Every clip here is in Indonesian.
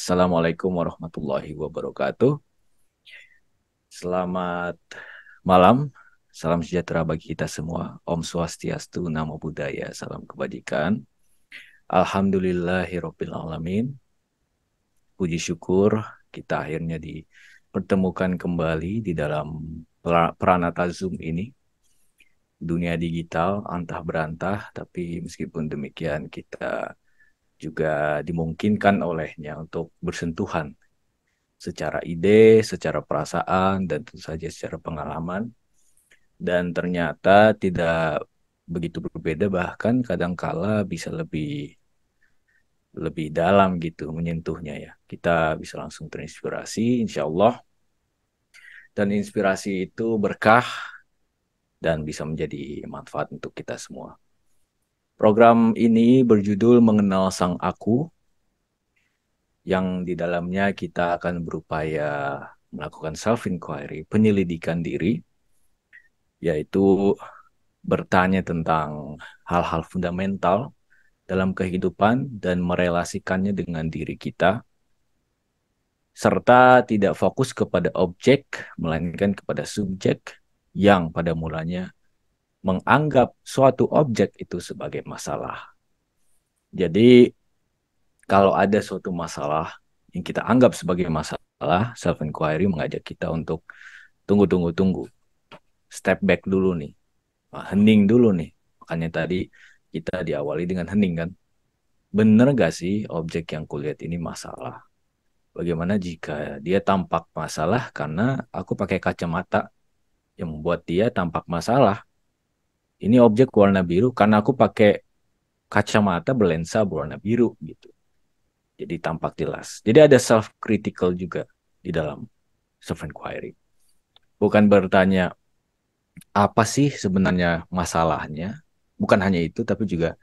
Assalamualaikum warahmatullahi wabarakatuh. Selamat malam, salam sejahtera bagi kita semua. Om Swastiastu, Namo Buddhaya, salam kebajikan. Alhamdulillahirabbil alamin. Puji syukur kita akhirnya dipertemukan kembali di dalam Pranata Zoom ini. Dunia digital antah berantah, tapi meskipun demikian kita juga dimungkinkan olehnya untuk bersentuhan secara ide, secara perasaan, dan tentu saja secara pengalaman. Dan ternyata tidak begitu berbeda, bahkan kadangkala bisa lebih lebih dalam gitu menyentuhnya ya. Kita bisa langsung terinspirasi, insya Allah. Dan inspirasi itu berkah dan bisa menjadi manfaat untuk kita semua. Program ini berjudul Mengenal Sang Aku, yang di dalamnya kita akan berupaya melakukan self-inquiry, penyelidikan diri, yaitu bertanya tentang hal-hal fundamental dalam kehidupan dan merelasikannya dengan diri kita, serta tidak fokus kepada objek, melainkan kepada subjek yang pada mulanya menganggap suatu objek itu sebagai masalah. Jadi, kalau ada suatu masalah yang kita anggap sebagai masalah, self-inquiry mengajak kita untuk tunggu. Step back dulu nih. Hening dulu nih. Makanya tadi kita diawali dengan hening kan. Bener gak sih objek yang kulihat ini masalah? Bagaimana jika dia tampak masalah karena aku pakai kacamata yang membuat dia tampak masalah? Ini objek warna biru karena aku pakai kacamata berlensa berwarna biru gitu. Jadi tampak jelas. Jadi ada self-critical juga di dalam self-inquiry. Bukan bertanya apa sih sebenarnya masalahnya. Bukan hanya itu, tapi juga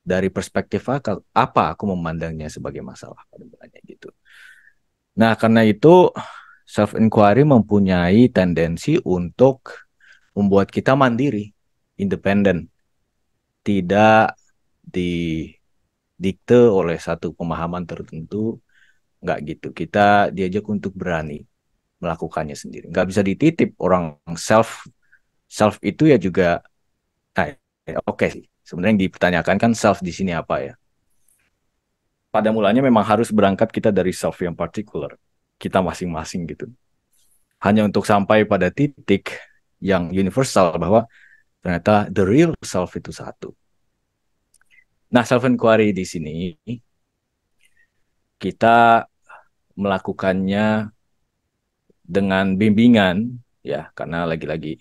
dari perspektif akal, apa aku memandangnya sebagai masalah pada mulanya gitu. Nah, karena itu self-inquiry mempunyai tendensi untuk membuat kita mandiri, independen, tidak didikte oleh satu pemahaman tertentu, nggak gitu. Kita diajak untuk berani melakukannya sendiri. Nggak bisa dititip orang self self itu ya juga. Nah, oke sih. Sebenarnya yang dipertanyakan kan self di sini apa ya? Pada mulanya memang harus berangkat kita dari self yang particular, kita masing-masing gitu. Hanya untuk sampai pada titik yang universal bahwa ternyata the real self itu satu. Nah, self inquiry di sini kita melakukannya dengan bimbingan ya, karena lagi-lagi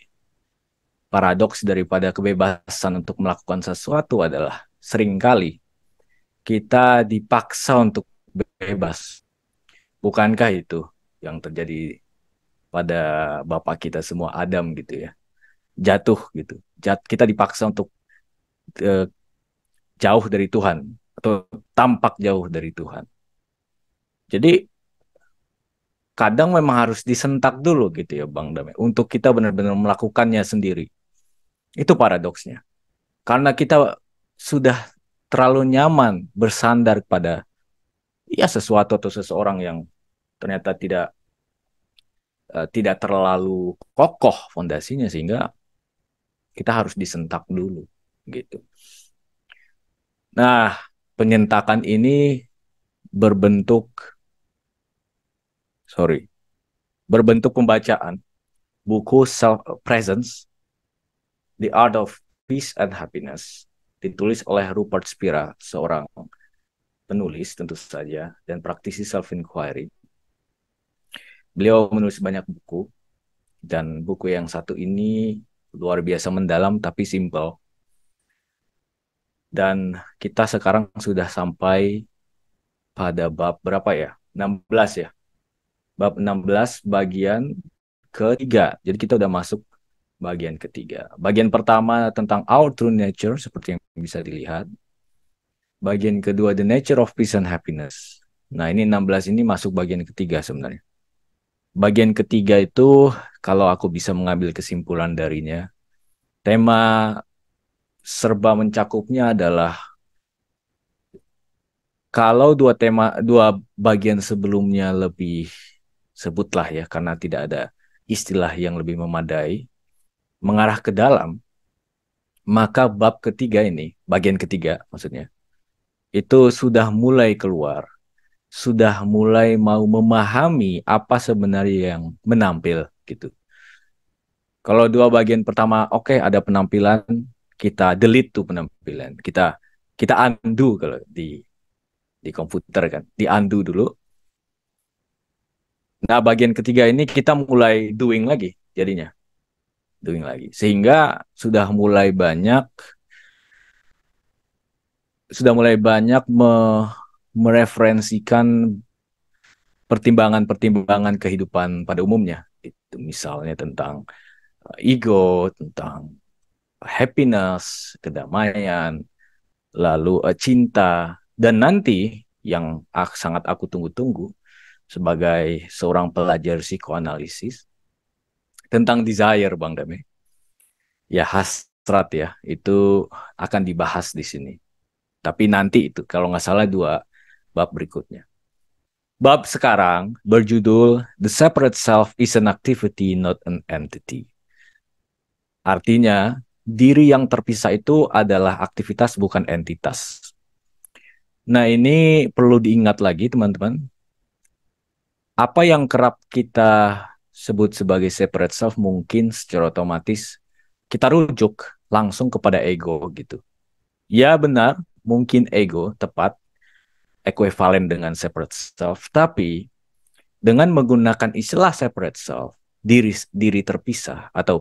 paradoks daripada kebebasan untuk melakukan sesuatu adalah seringkali kita dipaksa untuk bebas. Bukankah itu yang terjadi pada bapak kita semua Adam gitu ya? Jatuh gitu. Kita dipaksa untuk eh, jauh dari Tuhan atau tampak jauh dari Tuhan. Jadi kadang memang harus disentak dulu gitu ya Bang Damai untuk kita benar-benar melakukannya sendiri. Itu paradoksnya. Karena kita sudah terlalu nyaman bersandar pada ya sesuatu atau seseorang yang ternyata tidak terlalu kokoh fondasinya sehingga kita harus disentak dulu gitu. Nah, penyentakan ini berbentuk sorry, berbentuk pembacaan buku Self Presence, The Art of Peace and Happiness, ditulis oleh Rupert Spira, seorang penulis tentu saja dan praktisi self inquiry. Beliau menulis banyak buku dan buku yang satu ini luar biasa mendalam tapi simpel. Dan kita sekarang sudah sampai pada bab berapa ya? 16 ya. Bab 16 bagian ketiga. Jadi kita udah masuk bagian ketiga. Bagian pertama tentang our true nature seperti yang bisa dilihat. Bagian kedua the nature of peace and happiness. Nah, ini 16 ini masuk bagian ketiga sebenarnya. Bagian ketiga itu kalau aku bisa mengambil kesimpulan darinya, tema serba mencakupnya adalah Kalau dua bagian sebelumnya lebih sebutlah ya, karena tidak ada istilah yang lebih memadai, mengarah ke dalam, maka bab ketiga ini, bagian ketiga maksudnya, itu sudah mulai keluar, sudah mulai mau memahami apa sebenarnya yang menampil gitu. Kalau dua bagian pertama, oke, ada penampilan, kita delete tuh penampilan, kita undo kalau di komputer kan, di undo dulu. Nah, bagian ketiga ini kita mulai doing lagi jadinya, doing lagi. Sehingga sudah mulai banyak mereferensikan pertimbangan-pertimbangan kehidupan pada umumnya. Itu misalnya tentang ego, tentang happiness, kedamaian, lalu cinta, dan nanti yang sangat aku tunggu-tunggu sebagai seorang pelajar psikoanalisis tentang desire, Bang Dame. Ya, hasrat ya, itu akan dibahas di sini. Tapi nanti itu, kalau nggak salah dua bab berikutnya. Bab sekarang berjudul The Separate Self is an Activity, Not an Entity. Artinya, diri yang terpisah itu adalah aktivitas, bukan entitas. Nah, ini perlu diingat lagi, teman-teman. Apa yang kerap kita sebut sebagai separate self mungkin secara otomatis kita rujuk langsung kepada ego gitu. Ya benar, mungkin ego tepat ekuivalen dengan separate self, tapi dengan menggunakan istilah separate self, diri terpisah atau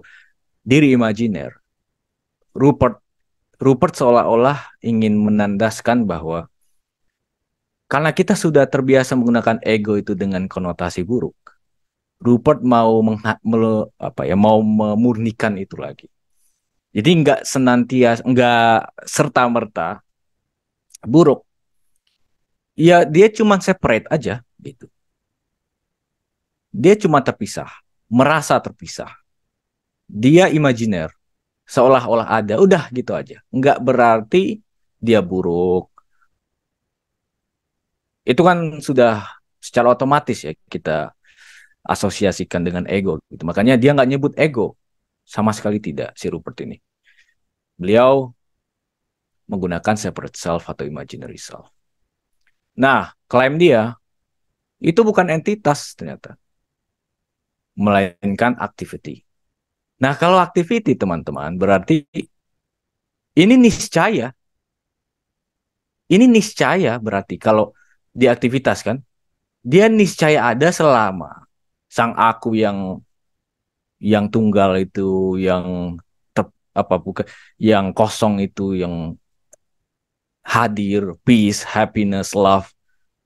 diri imajiner, Rupert Rupert seolah-olah ingin menandaskan bahwa karena kita sudah terbiasa menggunakan ego itu dengan konotasi buruk, Rupert mau memurnikan itu lagi. Jadi nggak serta merta buruk. Ya dia cuma separate aja gitu. Dia cuma terpisah, merasa terpisah. Dia imajiner, seolah-olah ada, udah gitu aja. Nggak berarti dia buruk. Itu kan sudah secara otomatis ya kita asosiasikan dengan ego. Gitu. Makanya dia nggak nyebut ego, sama sekali tidak si Rupert ini. Beliau menggunakan separate self atau imaginary self. Nah, klaim dia itu bukan entitas ternyata, melainkan activity. Nah, kalau activity teman-teman berarti ini niscaya. Ini niscaya berarti kalau di aktivitas kan, dia niscaya ada selama sang aku yang tunggal itu apa bukan yang kosong itu yang hadir, peace, happiness, love.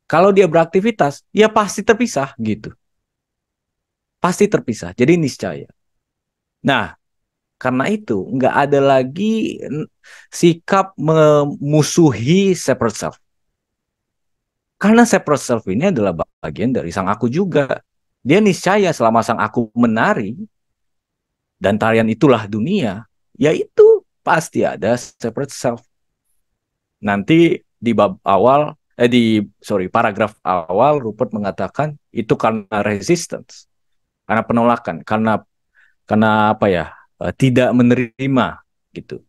Kalau dia beraktivitas, ya pasti terpisah gitu. Pasti terpisah. Jadi niscaya. Nah, karena itu nggak ada lagi sikap memusuhi separate self. Karena separate self ini adalah bagian dari sang aku juga. Dia niscaya selama sang aku menari, dan tarian itulah dunia, yaitu pasti ada separate self. Nanti di bab awal, paragraf awal, Rupert mengatakan itu karena resistance, karena penolakan, karena apa ya, tidak menerima gitu.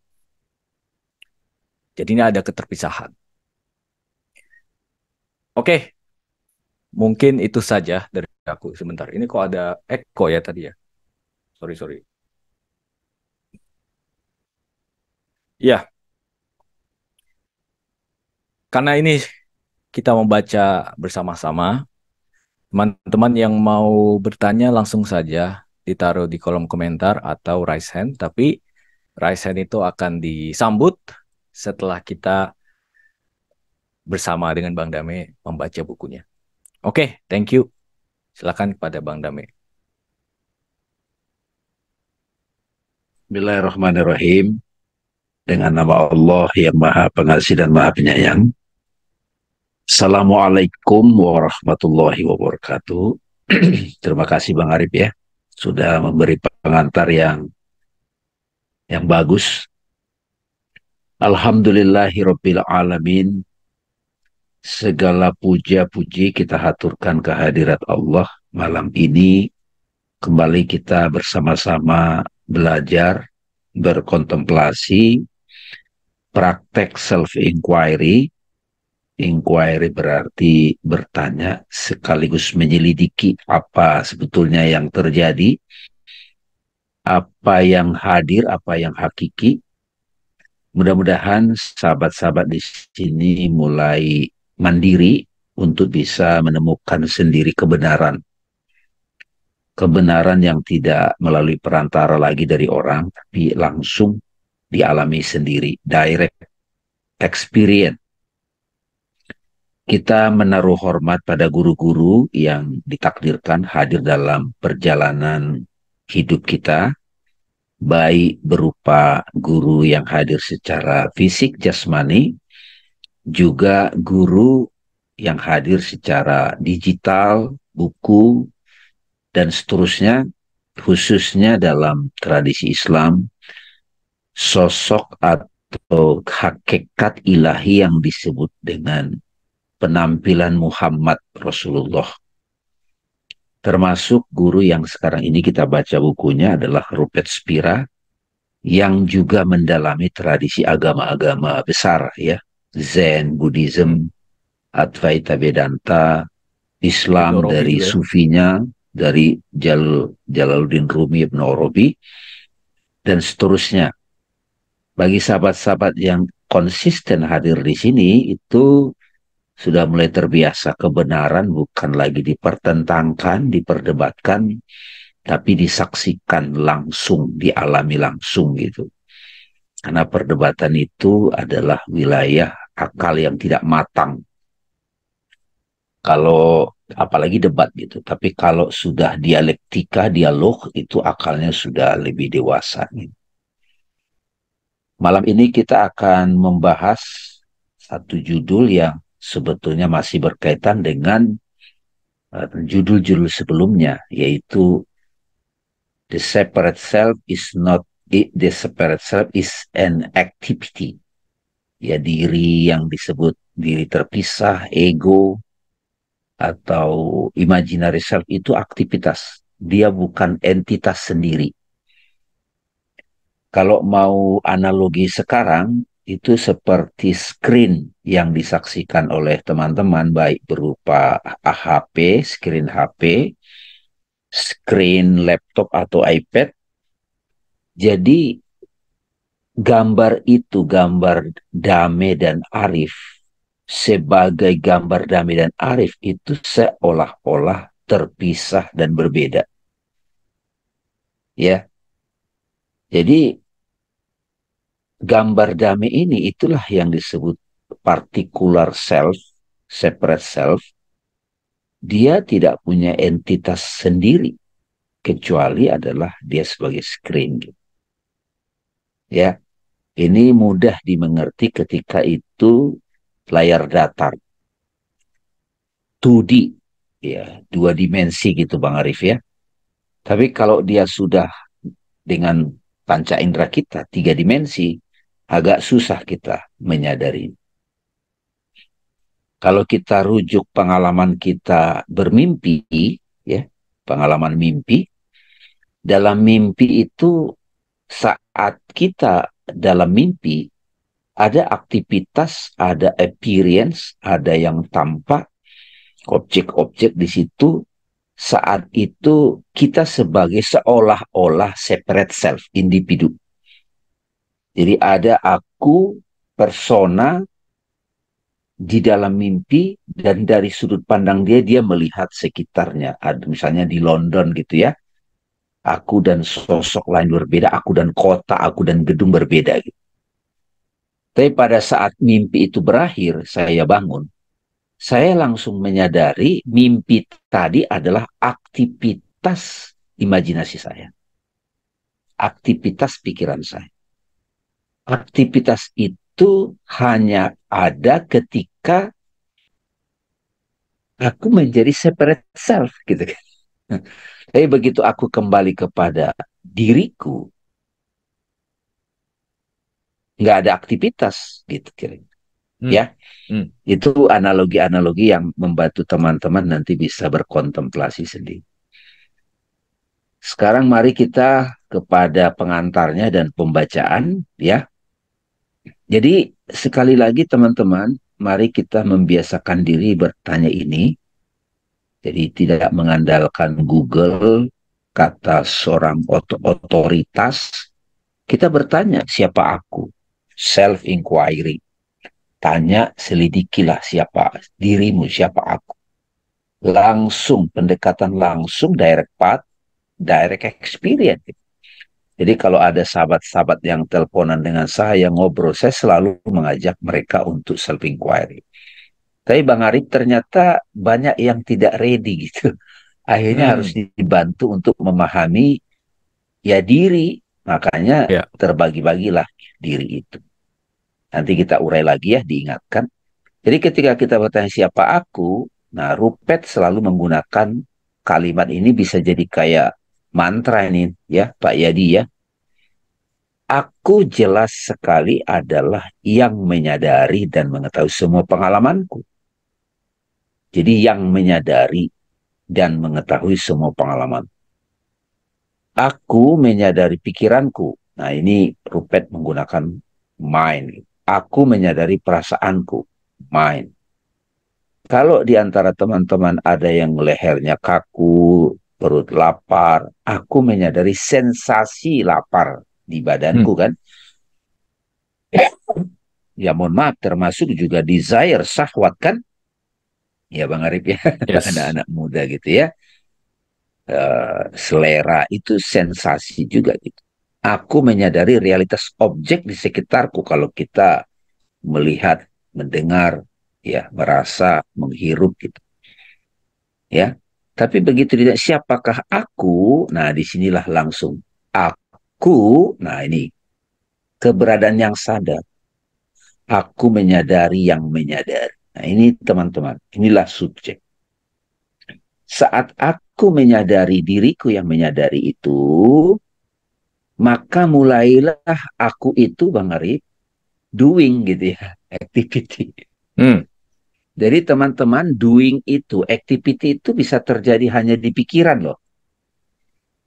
Jadi ini ada keterpisahan. Oke, mungkin itu saja dari aku sebentar. Ini kok ada echo ya tadi ya? Sorry. Ya, karena ini kita membaca bersama-sama. Teman-teman yang mau bertanya langsung saja ditaruh di kolom komentar atau raise hand. Tapi raise hand itu akan disambut setelah kita bersama dengan Bang Dame membaca bukunya. Oke, thank you. Silakan kepada Bang Dame. Bismillahirrahmanirrahim. Dengan nama Allah yang Maha Pengasih dan Maha Penyayang. Assalamualaikum warahmatullahi wabarakatuh. Terima kasih Bang Arif ya, sudah memberi pengantar yang bagus. Alhamdulillahirabbil alamin. Segala puja-puji kita haturkan kehadirat Allah malam ini. Kembali kita bersama-sama belajar, berkontemplasi, praktek self-inquiry. Inquiry berarti bertanya sekaligus menyelidiki apa sebetulnya yang terjadi, apa yang hadir, apa yang hakiki. Mudah-mudahan sahabat-sahabat di sini mulai mandiri untuk bisa menemukan sendiri kebenaran. Kebenaran yang tidak melalui perantara lagi dari orang, tapi langsung dialami sendiri, direct experience. Kita menaruh hormat pada guru-guru yang ditakdirkan hadir dalam perjalanan hidup kita, baik berupa guru yang hadir secara fisik jasmani, juga guru yang hadir secara digital, buku, dan seterusnya, khususnya dalam tradisi Islam, sosok atau hakikat ilahi yang disebut dengan penampilan Muhammad Rasulullah. Termasuk guru yang sekarang ini kita baca bukunya adalah Rupert Spira, yang juga mendalami tradisi agama-agama besar, ya, Zen, Buddhism, Advaita Vedanta, Ibnu Islam Robi dari juga ya. sufinya, dari Jalaluddin Rumi, Ibn Arabi, dan seterusnya. Bagi sahabat-sahabat yang konsisten hadir di sini, itu sudah mulai terbiasa kebenaran bukan lagi dipertentangkan, diperdebatkan, tapi disaksikan langsung, dialami langsung gitu. Karena perdebatan itu adalah wilayah akal yang tidak matang. Kalau apalagi debat gitu, tapi kalau sudah dialektika, dialog, itu akalnya sudah lebih dewasa. Gitu. Malam ini kita akan membahas satu judul yang sebetulnya masih berkaitan dengan judul-judul sebelumnya, yaitu the separate self is not the separate self is an activity. Ya, diri yang disebut diri terpisah, ego, atau imaginary self itu aktivitas. Dia bukan entitas sendiri. Kalau mau analogi sekarang, itu seperti screen yang disaksikan oleh teman-teman, baik berupa HP, screen HP, screen laptop atau iPad. Jadi gambar itu, gambar Dame dan Arif, sebagai gambar Dame dan Arif itu seolah-olah terpisah dan berbeda. Ya, jadi gambar Dame ini itulah yang disebut particular self, separate self. Dia tidak punya entitas sendiri, kecuali adalah dia sebagai screen. Ya, ini mudah dimengerti ketika itu layar datar, 2D, ya, 2 dimensi gitu Bang Arif ya. Tapi kalau dia sudah dengan panca indera kita 3 dimensi, agak susah kita menyadari. Kalau kita rujuk pengalaman kita bermimpi, ya, pengalaman mimpi, dalam mimpi itu saat kita dalam mimpi ada aktivitas, ada appearance, ada yang tampak, objek-objek di situ. Saat itu kita sebagai seolah-olah separate self, individu. Jadi ada aku, persona di dalam mimpi, dan dari sudut pandang dia, dia melihat sekitarnya. Ada misalnya di London gitu ya, aku dan sosok lain berbeda, aku dan kota, aku dan gedung berbeda gitu. Tapi pada saat mimpi itu berakhir, saya bangun, saya langsung menyadari mimpi tadi adalah aktivitas imajinasi saya. Aktivitas pikiran saya. Aktivitas itu hanya ada ketika aku menjadi separate self gitu kan. Tapi begitu aku kembali kepada diriku, nggak ada aktivitas gitu kira-kira. Ya, Hmm. itu analogi-analogi yang membantu teman-teman nanti bisa berkontemplasi sendiri. Sekarang mari kita kepada pengantarnya dan pembacaan, ya. Jadi sekali lagi teman-teman, mari kita membiasakan diri bertanya ini. Jadi tidak mengandalkan Google, kata seorang otoritas. Kita bertanya, siapa aku? Self-inquiry. Tanya, selidikilah siapa dirimu, siapa aku. Langsung, pendekatan langsung, direct path, direct experience. Jadi kalau ada sahabat-sahabat yang teleponan dengan saya, ngobrol, saya selalu mengajak mereka untuk self-inquiry. Tapi Bang Arif ternyata banyak yang tidak ready gitu. Akhirnya harus Hmm. dibantu untuk memahami ya diri. Makanya Ya. terbagi-bagilah diri itu. Nanti kita urai lagi ya, diingatkan. Jadi ketika kita bertanya siapa aku, nah Rupert selalu menggunakan kalimat ini bisa jadi kayak mantra ini ya Pak Yadi ya. Aku jelas sekali adalah yang menyadari dan mengetahui semua pengalamanku. Jadi yang menyadari dan mengetahui semua pengalaman. Aku menyadari pikiranku. Nah ini Rupert menggunakan mind. Aku menyadari perasaanku. Mind. Kalau di antara teman-teman ada yang lehernya kaku, perut lapar, aku menyadari sensasi lapar di badanku Hmm. kan. Ya mohon maaf, termasuk juga desire, syahwat kan. Ya Bang Arif ya, Yes. anak-anak muda gitu ya. Selera itu sensasi juga gitu. Aku menyadari realitas objek di sekitarku kalau kita melihat, mendengar, ya merasa, menghirup gitu. Ya. Tapi begitu tidak siapakah aku, nah disinilah langsung aku, nah ini keberadaan yang sadar. Aku menyadari yang menyadari. Nah ini teman-teman, inilah subjek. Saat aku menyadari diriku yang menyadari itu, maka mulailah aku itu Bang Arif, doing gitu ya, activity. Hmm. Jadi teman-teman, doing itu, activity itu bisa terjadi hanya di pikiran loh.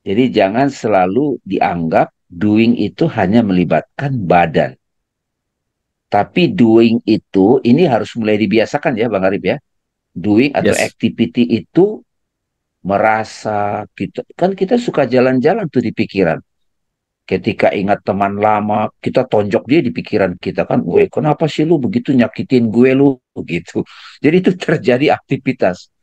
Jadi jangan selalu dianggap doing itu hanya melibatkan badan. Tapi doing itu, ini harus mulai dibiasakan ya Bang Arif ya. Doing atau Yes. activity itu merasa, kita, kan kita suka jalan-jalan tuh di pikiran. Ketika ingat teman lama, kita tonjok dia di pikiran kita kan, weh kenapa sih lu begitu nyakitin gue lu, begitu. Jadi itu terjadi aktivitas.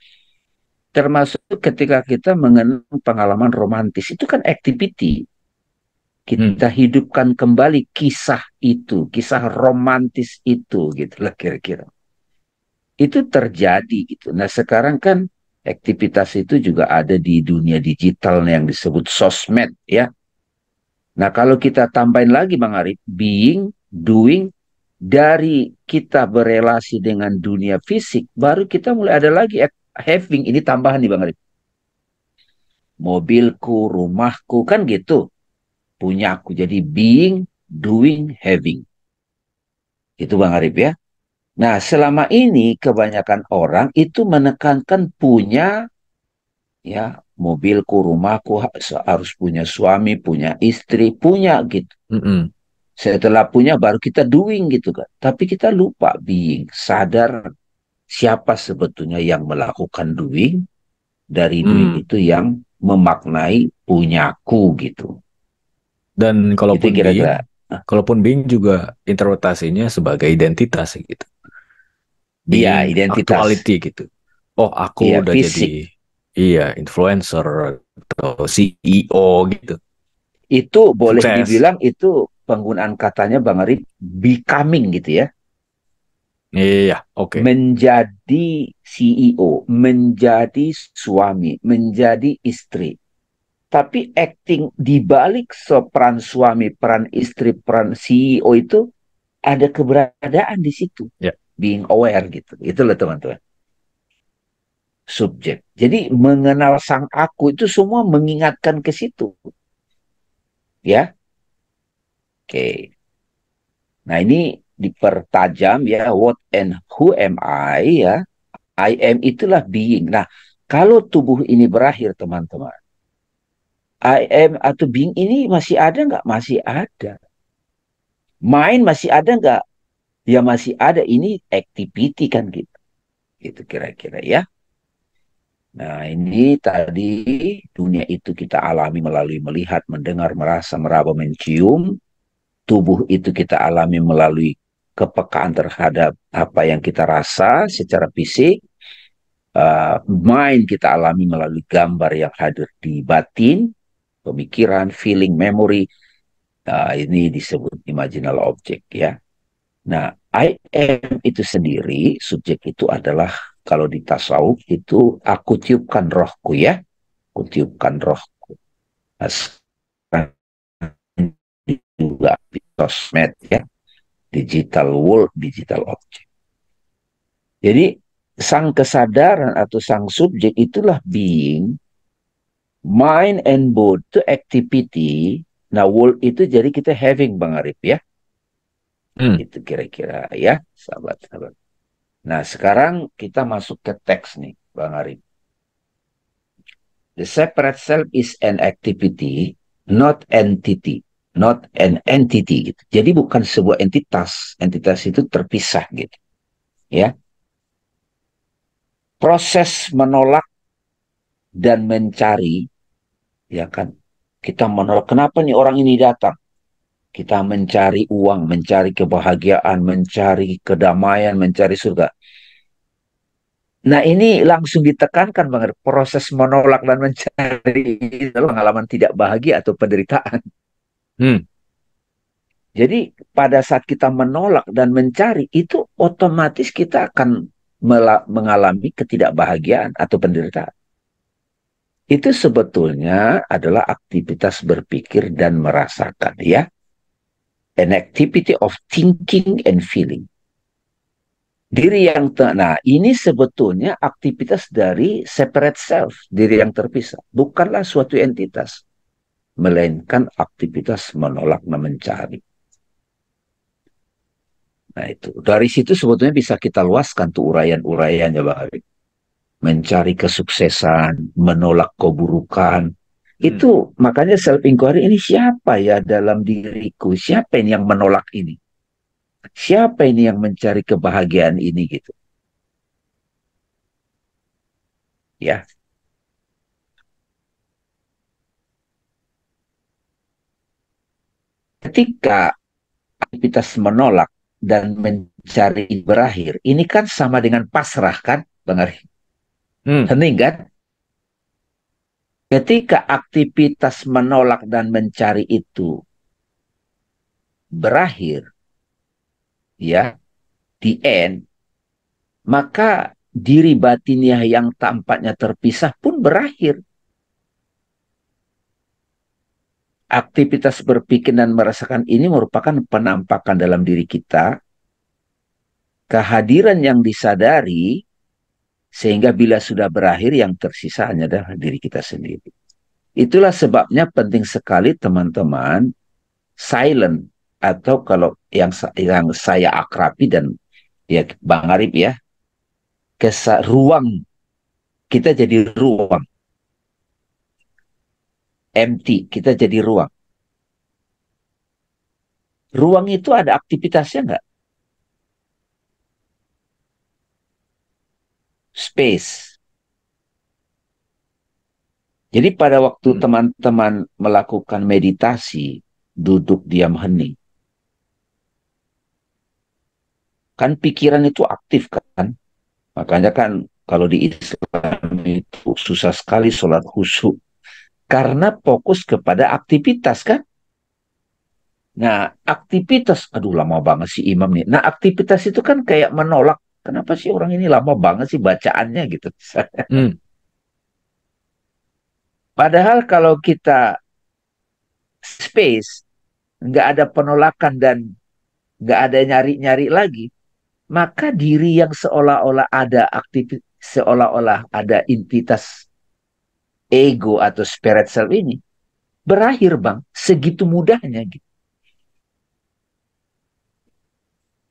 Termasuk ketika kita mengenang pengalaman romantis, itu kan activity. Hmm. Kita hidupkan kembali kisah itu, kisah romantis itu, gitu lah kira-kira. Itu terjadi gitu. Nah sekarang kan aktivitas itu juga ada di dunia digital yang disebut sosmed ya. Nah kalau kita tambahin lagi Bang Arif, being, doing, dari kita berelasi dengan dunia fisik, baru kita mulai ada lagi having, ini tambahan nih Bang Arif. Mobilku, rumahku, kan gitu. Punyaku, jadi being, doing, having. Itu Bang Arif ya. Nah, selama ini kebanyakan orang itu menekankan punya, ya, mobilku, rumahku, harus punya suami, punya istri, punya gitu. Hmm. Setelah punya baru kita doing gitu kan. Tapi kita lupa being, sadar siapa sebetulnya yang melakukan doing, dari doing Hmm. itu yang memaknai punyaku gitu. Dan Itu kira-kira. kalaupun being juga interpretasinya sebagai identitas gitu. Iya, Being identitas. actuality gitu. Oh, aku Iya, udah jadi fisik. iya influencer atau CEO gitu. Itu boleh Sukses. dibilang itu penggunaan katanya Bang Arif becoming gitu ya. Iya, oke. Menjadi CEO, menjadi suami, menjadi istri. Tapi acting di balik peran suami, peran istri, peran CEO itu ada keberadaan di situ. Ya. Being aware gitu. Itu loh teman-teman. Subjek. Jadi mengenal sang aku itu semua mengingatkan ke situ. Ya. Oke. Nah ini dipertajam ya, what and who am I ya. I am itulah being. Nah, kalau tubuh ini berakhir teman-teman, I am atau being ini masih ada nggak? Masih ada. Mind masih ada nggak? Ya masih ada. Ini activity kan gitu. Itu kira-kira ya. Nah, ini tadi dunia itu kita alami melalui melihat, mendengar, merasa, meraba, mencium. Tubuh itu kita alami melalui kepekaan terhadap apa yang kita rasa secara fisik. Mind kita alami melalui gambar yang hadir di batin, pemikiran, feeling, memory. Ini disebut imaginal object ya. Nah, I am itu sendiri, subjek itu adalah kalau di tasawuf itu aku tiupkan rohku ya. Aku tiupkan rohku. Nah, sekarang juga di sosmed ya. Digital world, digital object. Jadi sang kesadaran atau sang subjek itulah being, mind and body itu activity. Nah, world itu jadi kita having Bang Arif ya. Itu kira-kira ya, sahabat-sahabat. Nah, sekarang kita masuk ke teks nih, Bang Arif. The separate self is an activity, not entity. Not an entity. Gitu. Jadi bukan sebuah entitas. Entitas itu terpisah gitu. Ya. Proses menolak dan mencari, ya kan. Kita menolak, kenapa nih orang ini datang? Kita mencari uang, mencari kebahagiaan, mencari kedamaian, mencari surga. Nah, ini langsung ditekankan banget proses menolak dan mencari pengalaman tidak bahagia atau penderitaan. Jadi pada saat kita menolak dan mencari itu otomatis kita akan mengalami ketidakbahagiaan atau penderitaan. Itu sebetulnya adalah aktivitas berpikir dan merasakan ya. An activity of thinking and feeling. Diri yang nah ini sebetulnya aktivitas dari separate self, diri yang terpisah, bukanlah suatu entitas, melainkan aktivitas menolak dan mencari. Nah itu dari situ sebetulnya bisa kita luaskan tuh uraian-uraiannya Bang Arif. Mencari kesuksesan, menolak keburukan. Itu makanya self inquiry ini siapa ya dalam diriku, siapa ini yang menolak ini, siapa ini yang mencari kebahagiaan ini gitu. Ya. Ketika aktivitas menolak dan mencari berakhir, ini kan sama dengan pasrah kan, Bang Ari? Hening kan? Ketika aktivitas menolak dan mencari itu berakhir, ya, di end, maka diri batiniah yang tampaknya terpisah pun berakhir. Aktivitas berpikir dan merasakan ini merupakan penampakan dalam diri kita, kehadiran yang disadari, sehingga bila sudah berakhir yang tersisa hanya adalah diri kita sendiri. Itulah sebabnya penting sekali teman-teman silent atau kalau yang saya akrabi dan ya Bang Arif ya, ruang, kita jadi ruang. Empty, kita jadi ruang. Ruang itu ada aktivitasnya nggak? Space. Jadi pada waktu teman-teman melakukan meditasi, duduk diam hening, kan pikiran itu aktif kan? Makanya kan kalau di Islam itu susah sekali sholat khusyuk. Karena fokus kepada aktivitas kan? Nah, aktivitas, aduh lama banget sih imam nih. Nah, aktivitas itu kan kayak menolak. Kenapa sih orang ini lama banget sih bacaannya gitu. Padahal kalau kita space, nggak ada penolakan dan nggak ada nyari-nyari lagi, maka diri yang seolah-olah ada aktivitas, seolah-olah ada entitas ego atau spirit self ini berakhir Bang, segitu mudahnya gitu.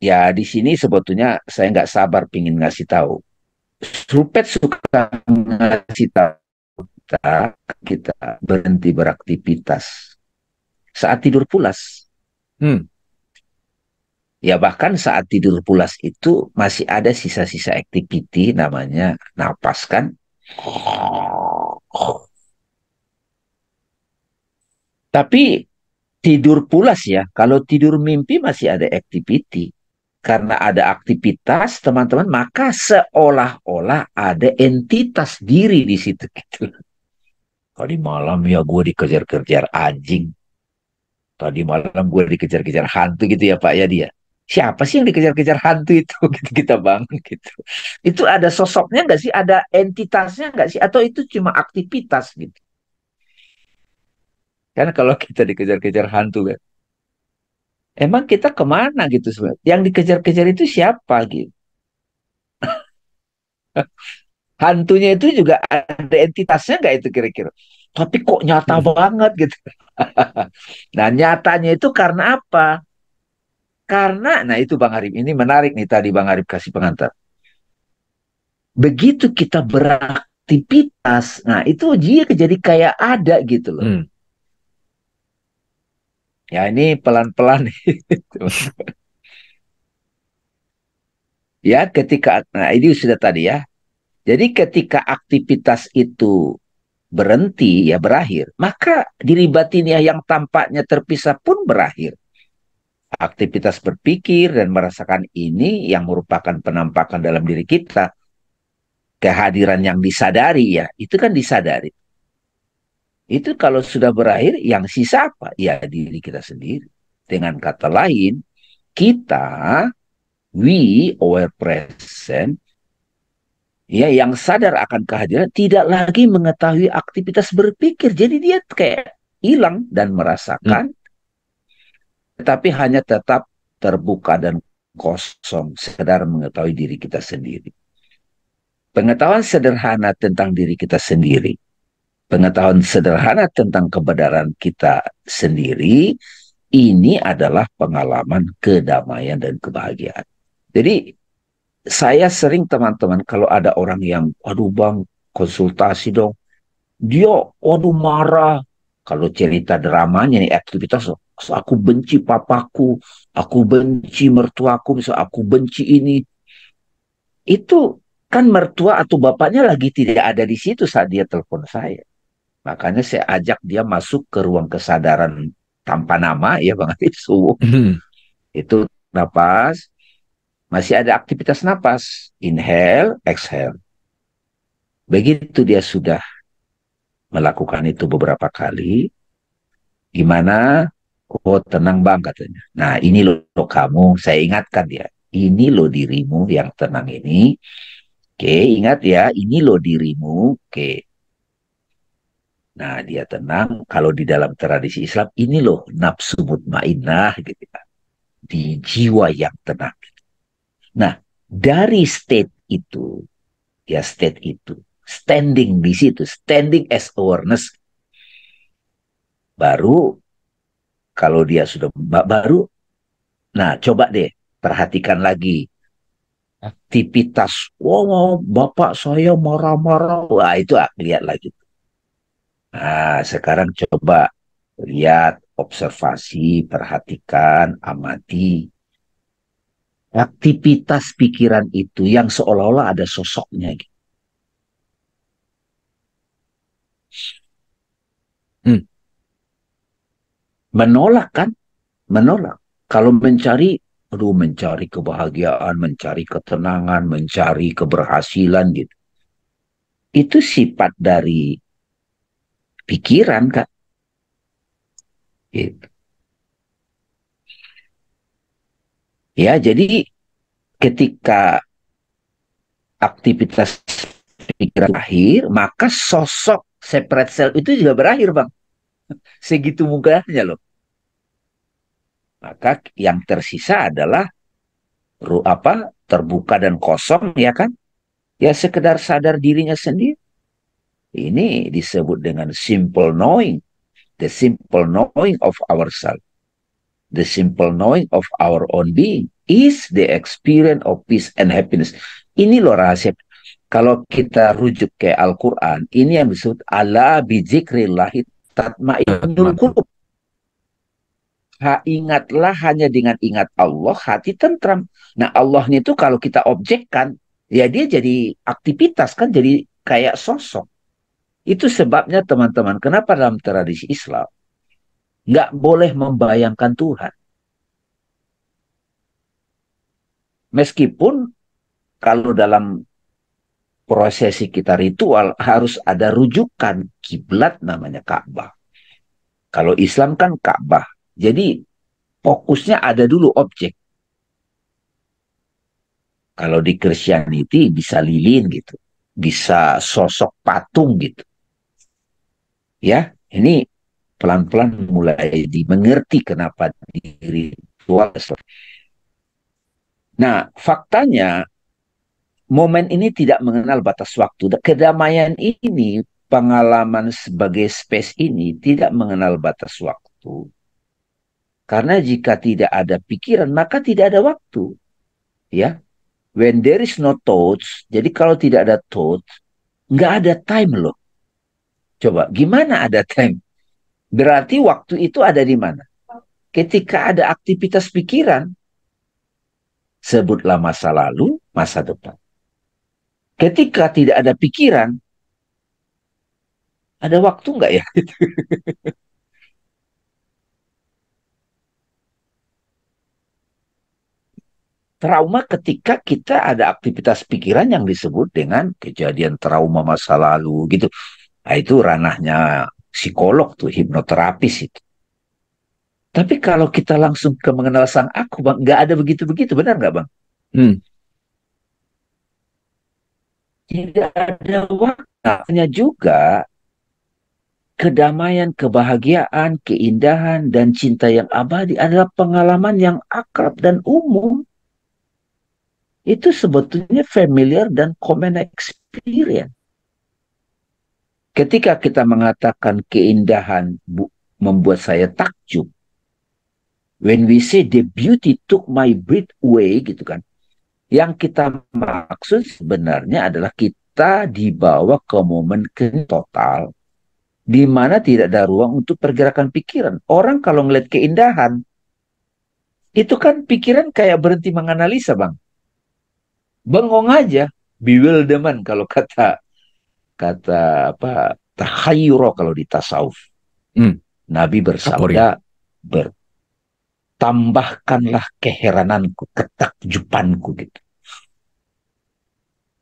Ya di sini sebetulnya saya nggak sabar pingin ngasih tahu. Rupet suka ngasih tahu kita berhenti beraktivitas saat tidur pulas. Hmm. Ya bahkan saat tidur pulas itu masih ada sisa-sisa activity namanya napas kan. Tapi tidur pulas ya, kalau tidur mimpi masih ada activity. Karena ada aktivitas teman-teman, maka seolah-olah ada entitas diri di situ gitu. Tadi malam ya gue dikejar-kejar anjing. Tadi malam gue dikejar-kejar hantu gitu ya Pak ya dia. Siapa sih yang dikejar-kejar hantu itu? Gitu, kita bangun gitu. Itu ada sosoknya nggak sih? Ada entitasnya nggak sih? Atau itu cuma aktivitas gitu? Karena kalau kita dikejar-kejar hantu kan, emang kita kemana gitu sebenarnya? Yang dikejar-kejar itu siapa gitu? Hantunya itu juga ada entitasnya nggak itu kira-kira? Tapi kok nyata banget gitu. Nah nyatanya itu karena apa? Karena, nah itu Bang Arif, ini menarik nih tadi Bang Arif kasih pengantar. Begitu kita beraktivitas, nah itu dia jadi kayak ada gitu loh. Hmm. Ya ini pelan-pelan nih. Ya ketika, nah ini sudah tadi ya. Jadi ketika aktivitas itu berhenti, ya berakhir, maka diri batiniah yang tampaknya terpisah pun berakhir. Aktivitas berpikir dan merasakan ini yang merupakan penampakan dalam diri kita, kehadiran yang disadari ya, itu kan disadari. Itu kalau sudah berakhir, yang sisa apa? Ya diri kita sendiri. Dengan kata lain, kita, we, aware present, ya yang sadar akan kehadiran, tidak lagi mengetahui aktivitas berpikir. Jadi dia kayak hilang dan Hmm. merasakan, tetapi hanya tetap terbuka dan kosong, sekedar mengetahui diri kita sendiri. Pengetahuan sederhana tentang diri kita sendiri, pengetahuan sederhana tentang kebenaran kita sendiri, ini adalah pengalaman kedamaian dan kebahagiaan. Jadi saya sering teman-teman kalau ada orang yang, aduh bang, konsultasi dong. Dia, waduh marah. Kalau cerita dramanya nih, aktivitas, aku benci papaku, aku benci mertuaku, misal aku benci ini. Itu kan mertua atau bapaknya lagi tidak ada di situ saat dia telepon saya. Makanya saya ajak dia masuk ke ruang kesadaran tanpa nama, ya Bang Arif, Hmm. itu napas, masih ada aktivitas napas, inhale, exhale. Begitu dia sudah melakukan itu beberapa kali, gimana? Oh tenang bang katanya. Nah ini loh kamu, saya ingatkan dia. Ini loh dirimu yang tenang ini. Oke, ingat ya, ini loh dirimu. Oke. Nah dia tenang. Kalau di dalam tradisi Islam, ini loh nafsu mutmainnah gitu ya. Di jiwa yang tenang. Nah dari state itu, ya state itu, standing di situ, standing as awareness, baru kalau dia sudah baru, nah coba deh perhatikan lagi aktivitas. Wow, bapak saya marah-marah. Wah itu lihat lagi. Nah sekarang coba lihat, observasi, perhatikan, amati aktivitas pikiran itu yang seolah-olah ada sosoknya gitu. Hmm. Menolak kan? Menolak. Kalau mencari, aduh mencari kebahagiaan, mencari ketenangan, mencari keberhasilan gitu. Itu sifat dari pikiran kan. Gitu. Ya, jadi ketika aktivitas pikiran berakhir, maka sosok separate self itu juga berakhir, Bang. Segitu mudahnya loh. Maka yang tersisa adalah terbuka dan kosong ya kan? Ya sekedar sadar dirinya sendiri. Ini disebut dengan simple knowing, the simple knowing of ourselves, the simple knowing of our own being. is the experience of peace and happiness. Ini loh rahasia. Kalau kita rujuk ke Al-Quran, ini yang disebut ala bizikrillahi tatmainnul qulub. Ingatlah hanya dengan ingat Allah, hati tentram. Nah, Allahnya itu kalau kita objekkan, ya dia jadi aktivitas kan, jadi kayak sosok. Itu sebabnya teman-teman, kenapa dalam tradisi Islam nggak boleh membayangkan Tuhan. Meskipun kalau dalam prosesi kita ritual harus ada rujukan kiblat namanya Ka'bah. Kalau Islam kan Ka'bah. Jadi fokusnya ada dulu objek. Kalau di Christianity bisa lilin gitu. Bisa sosok patung gitu. Ya, ini pelan-pelan mulai dimengerti kenapa di ritual. Nah, faktanya momen ini tidak mengenal batas waktu. Kedamaian ini, pengalaman sebagai space ini tidak mengenal batas waktu. Karena jika tidak ada pikiran, maka tidak ada waktu. Ya, when there is no thoughts, jadi kalau tidak ada thoughts, nggak ada time loh. Coba, gimana ada time? Berarti waktu itu ada di mana? Ketika ada aktivitas pikiran, sebutlah masa lalu, masa depan. Ketika tidak ada pikiran, ada waktu nggak ya? Trauma ketika kita ada aktivitas pikiran yang disebut dengan kejadian trauma masa lalu gitu. Nah, itu ranahnya psikolog tuh, hipnoterapis itu. Tapi kalau kita langsung ke mengenal sang aku, Bang, nggak ada begitu-begitu, benar nggak, Bang? Tidak ada waktunya juga. Kedamaian, kebahagiaan, keindahan, dan cinta yang abadi adalah pengalaman yang akrab dan umum. Itu sebetulnya familiar dan common experience. Ketika kita mengatakan keindahan membuat saya takjub, when we say the beauty took my breath away, gitu kan, yang kita maksud sebenarnya adalah kita dibawa ke momen total, di mana tidak ada ruang untuk pergerakan pikiran. Orang kalau ngeliat keindahan, itu kan pikiran kayak berhenti menganalisa, Bang. Bengong aja, bewilderment kalau kata apa, tahayyuro kalau di tasawuf. Nabi bersabda, tambahkanlah keherananku, ketakjubanku gitu.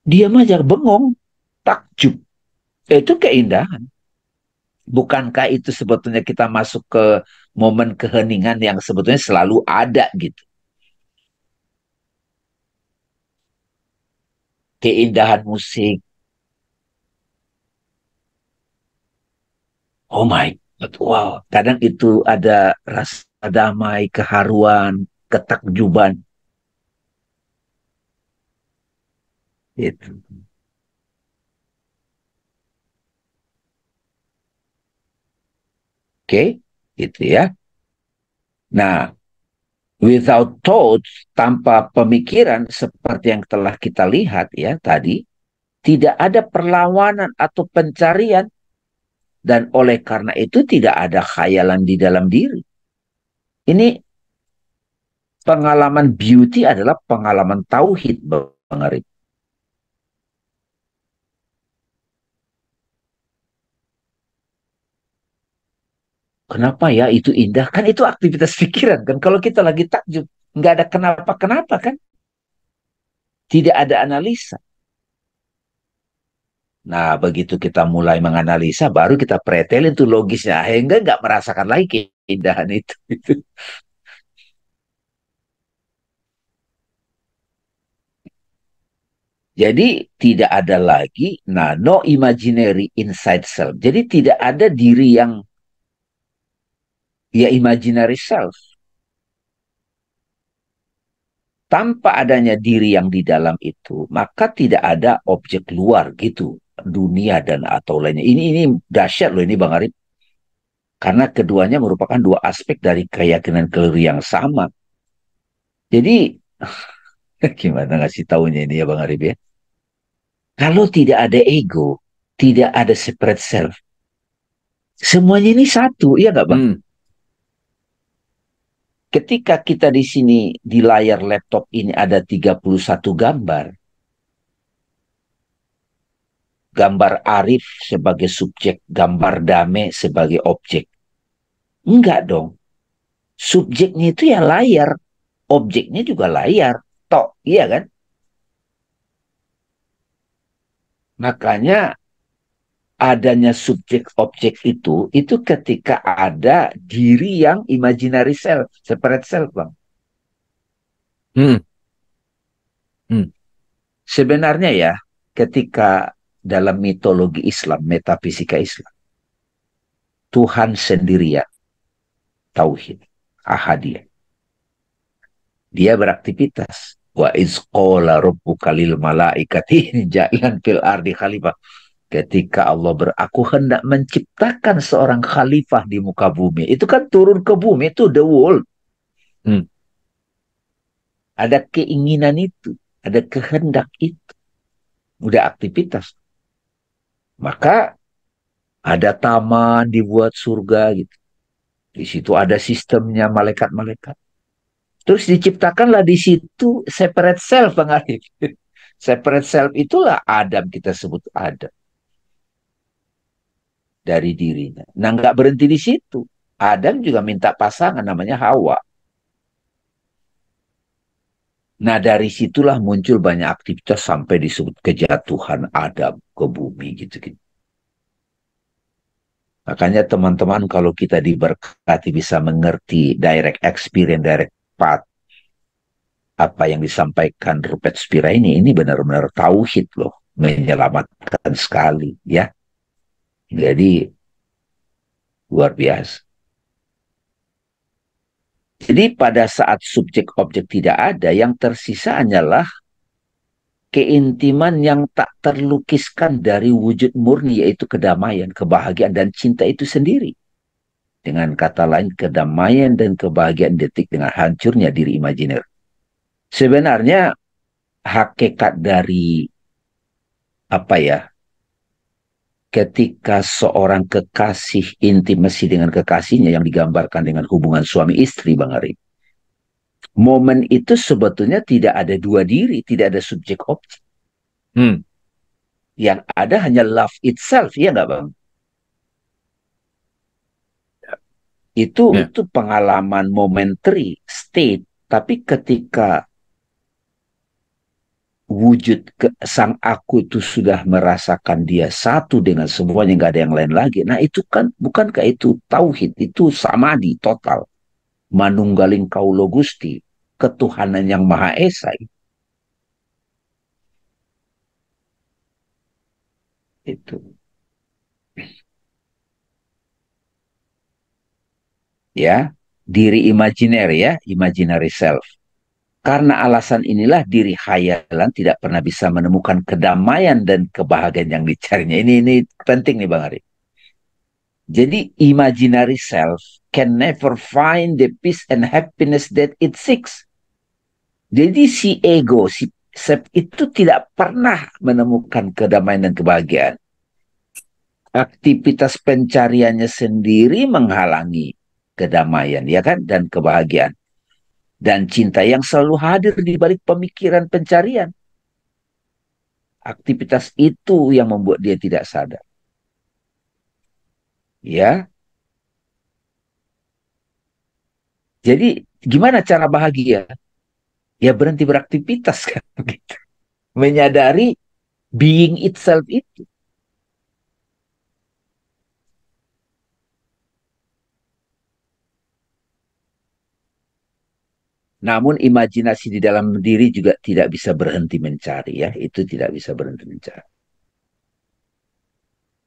Diam aja, bengong, takjub. Itu keindahan. Bukankah itu sebetulnya kita masuk ke momen keheningan yang sebetulnya selalu ada gitu. Keindahan musik. Oh my God, wow. Kadang itu ada rasa damai, keharuan, ketakjuban. Itu. Oke, gitu ya. Nah, without thoughts, tanpa pemikiran seperti yang telah kita lihat ya tadi, tidak ada perlawanan atau pencarian. Dan oleh karena itu tidak ada khayalan di dalam diri. Ini pengalaman beauty adalah pengalaman tauhid, Bang Arif. Kenapa ya itu indah? Kan itu aktivitas pikiran kan. Kalau kita lagi takjub, nggak ada kenapa-kenapa kan. Tidak ada analisa. Nah, begitu kita mulai menganalisa, baru kita pretelin tuh logisnya. Hingga nggak merasakan lagi keindahan itu. Jadi tidak ada lagi, nah, no imaginary inside self. Jadi tidak ada diri yang, ya, imaginary self. Tanpa adanya diri yang di dalam itu, maka tidak ada objek luar gitu, dunia dan atau lainnya. Ini dahsyat loh ini Bang Arif. Karena keduanya merupakan dua aspek dari keyakinan keliru yang sama. Jadi Gimana ngasih taunya ini ya Bang Arif ya? Kalau tidak ada ego, tidak ada separate self, semuanya ini satu, iya nggak Bang? Hmm. Ketika kita di sini di layar laptop ini ada 31 gambar, gambar Arif sebagai subjek, gambar Dame sebagai objek. Enggak dong. Subjeknya itu ya layar, objeknya juga layar. Tok, iya kan? Makanya adanya subjek objek itu ketika ada diri yang imaginary self, separate self, Bang. Hmm. Hmm. Sebenarnya ya, ketika dalam mitologi Islam, metafisika Islam, Tuhan sendirian, tauhid, ahadiyah. Dia beraktivitas. Wa izqala rabbuka lil malaikati jalan fil ardi khalifah. Ketika Allah aku hendak menciptakan seorang khalifah di muka bumi. Itu kan turun ke bumi, itu the world. Hmm. Ada keinginan itu, ada kehendak itu. Udah aktivitas. Maka ada taman dibuat surga gitu. Di situ ada sistemnya malaikat-malaikat. Terus diciptakanlah di situ separate self, Bang Arif. Separate self itulah Adam, kita sebut Adam. Dari dirinya. Nah, nggak berhenti di situ. Adam juga minta pasangan namanya Hawa. Nah, dari situlah muncul banyak aktivitas sampai disebut kejatuhan Adam ke bumi gitu-gitu. Makanya teman-teman kalau kita diberkati bisa mengerti direct experience, direct path, apa yang disampaikan Rupert Spira ini benar-benar tauhid loh. Menyelamatkan sekali ya. Jadi luar biasa. Jadi pada saat subjek objek tidak ada, yang tersisa hanyalah keintiman yang tak terlukiskan dari wujud murni, yaitu kedamaian, kebahagiaan, dan cinta itu sendiri. Dengan kata lain, kedamaian dan kebahagiaan detik dengan hancurnya diri imajiner. Sebenarnya hakikat dari apa ya, ketika seorang kekasih intimasi dengan kekasihnya yang digambarkan dengan hubungan suami istri, Bang Arif. Momen itu sebetulnya tidak ada dua diri, tidak ada subjek objek. Hmm. Yang ada hanya love itself, ya nggak Bang? Ya. Itu pengalaman momentary state, tapi ketika wujud sang aku itu sudah merasakan dia satu dengan semuanya, nggak ada yang lain lagi. Nah itu kan, bukankah itu tauhid, itu samadhi total, manunggaling kaulo gusti, ketuhanan yang maha esa. Itu ya, diri imajiner ya, imaginary self. Karena alasan inilah diri khayalan tidak pernah bisa menemukan kedamaian dan kebahagiaan yang dicarinya. Ini penting nih Bang Ari. Jadi imaginary self can never find the peace and happiness that it seeks. Jadi si ego, si self itu tidak pernah menemukan kedamaian dan kebahagiaan. Aktivitas pencariannya sendiri menghalangi kedamaian, ya kan, dan kebahagiaan. Dan cinta yang selalu hadir di balik pemikiran pencarian. Aktivitas itu yang membuat dia tidak sadar. Ya, jadi gimana cara bahagia? Ya berhenti beraktivitas kan, gitu. Menyadari being itself itu. Namun imajinasi di dalam diri juga tidak bisa berhenti mencari ya, itu tidak bisa berhenti mencari.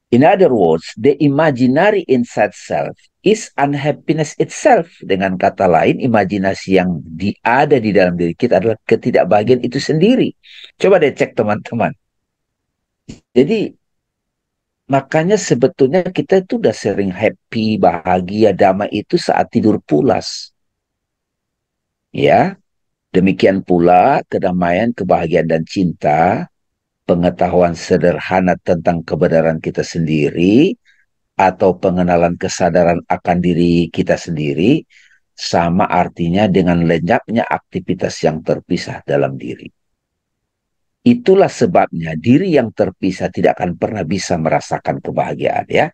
In other words, the imaginary inside self is unhappiness itself. Dengan kata lain, imajinasi yang ada di dalam diri kita adalah ketidakbahagiaan itu sendiri. Coba deh cek teman-teman. Jadi makanya sebetulnya kita itu udah sering happy, bahagia, damai itu saat tidur pulas. Ya, Demikian pula kedamaian, kebahagiaan, dan cinta, pengetahuan sederhana tentang kebenaran kita sendiri, atau pengenalan kesadaran akan diri kita sendiri, sama artinya dengan lenyapnya aktivitas yang terpisah dalam diri. Itulah sebabnya diri yang terpisah tidak akan pernah bisa merasakan kebahagiaan, ya.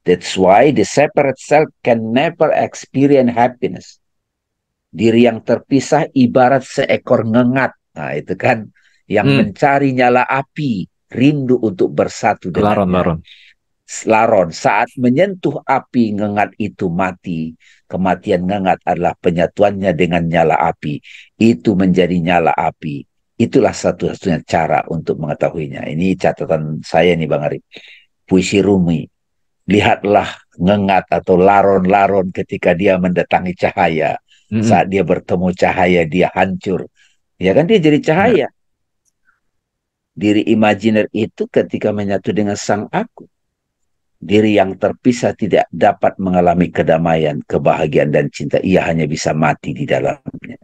That's why the separate self can never experience happiness. Diri yang terpisah ibarat seekor ngengat. Nah, itu kan yang mencari nyala api, rindu untuk bersatu dengannya. Laron, saat menyentuh api, ngengat itu mati. Kematian ngengat adalah penyatuannya dengan nyala api. Itu menjadi nyala api. Itulah satu-satunya cara untuk mengetahuinya. Ini catatan saya nih Bang Arif. Puisi Rumi. Lihatlah ngengat atau laron-laron ketika dia mendatangi cahaya. Saat dia bertemu cahaya, dia hancur. Ya kan, dia jadi cahaya. Diri imajiner itu ketika menyatu dengan sang aku. Diri yang terpisah tidak dapat mengalami kedamaian, kebahagiaan, dan cinta. Ia hanya bisa mati di dalamnya.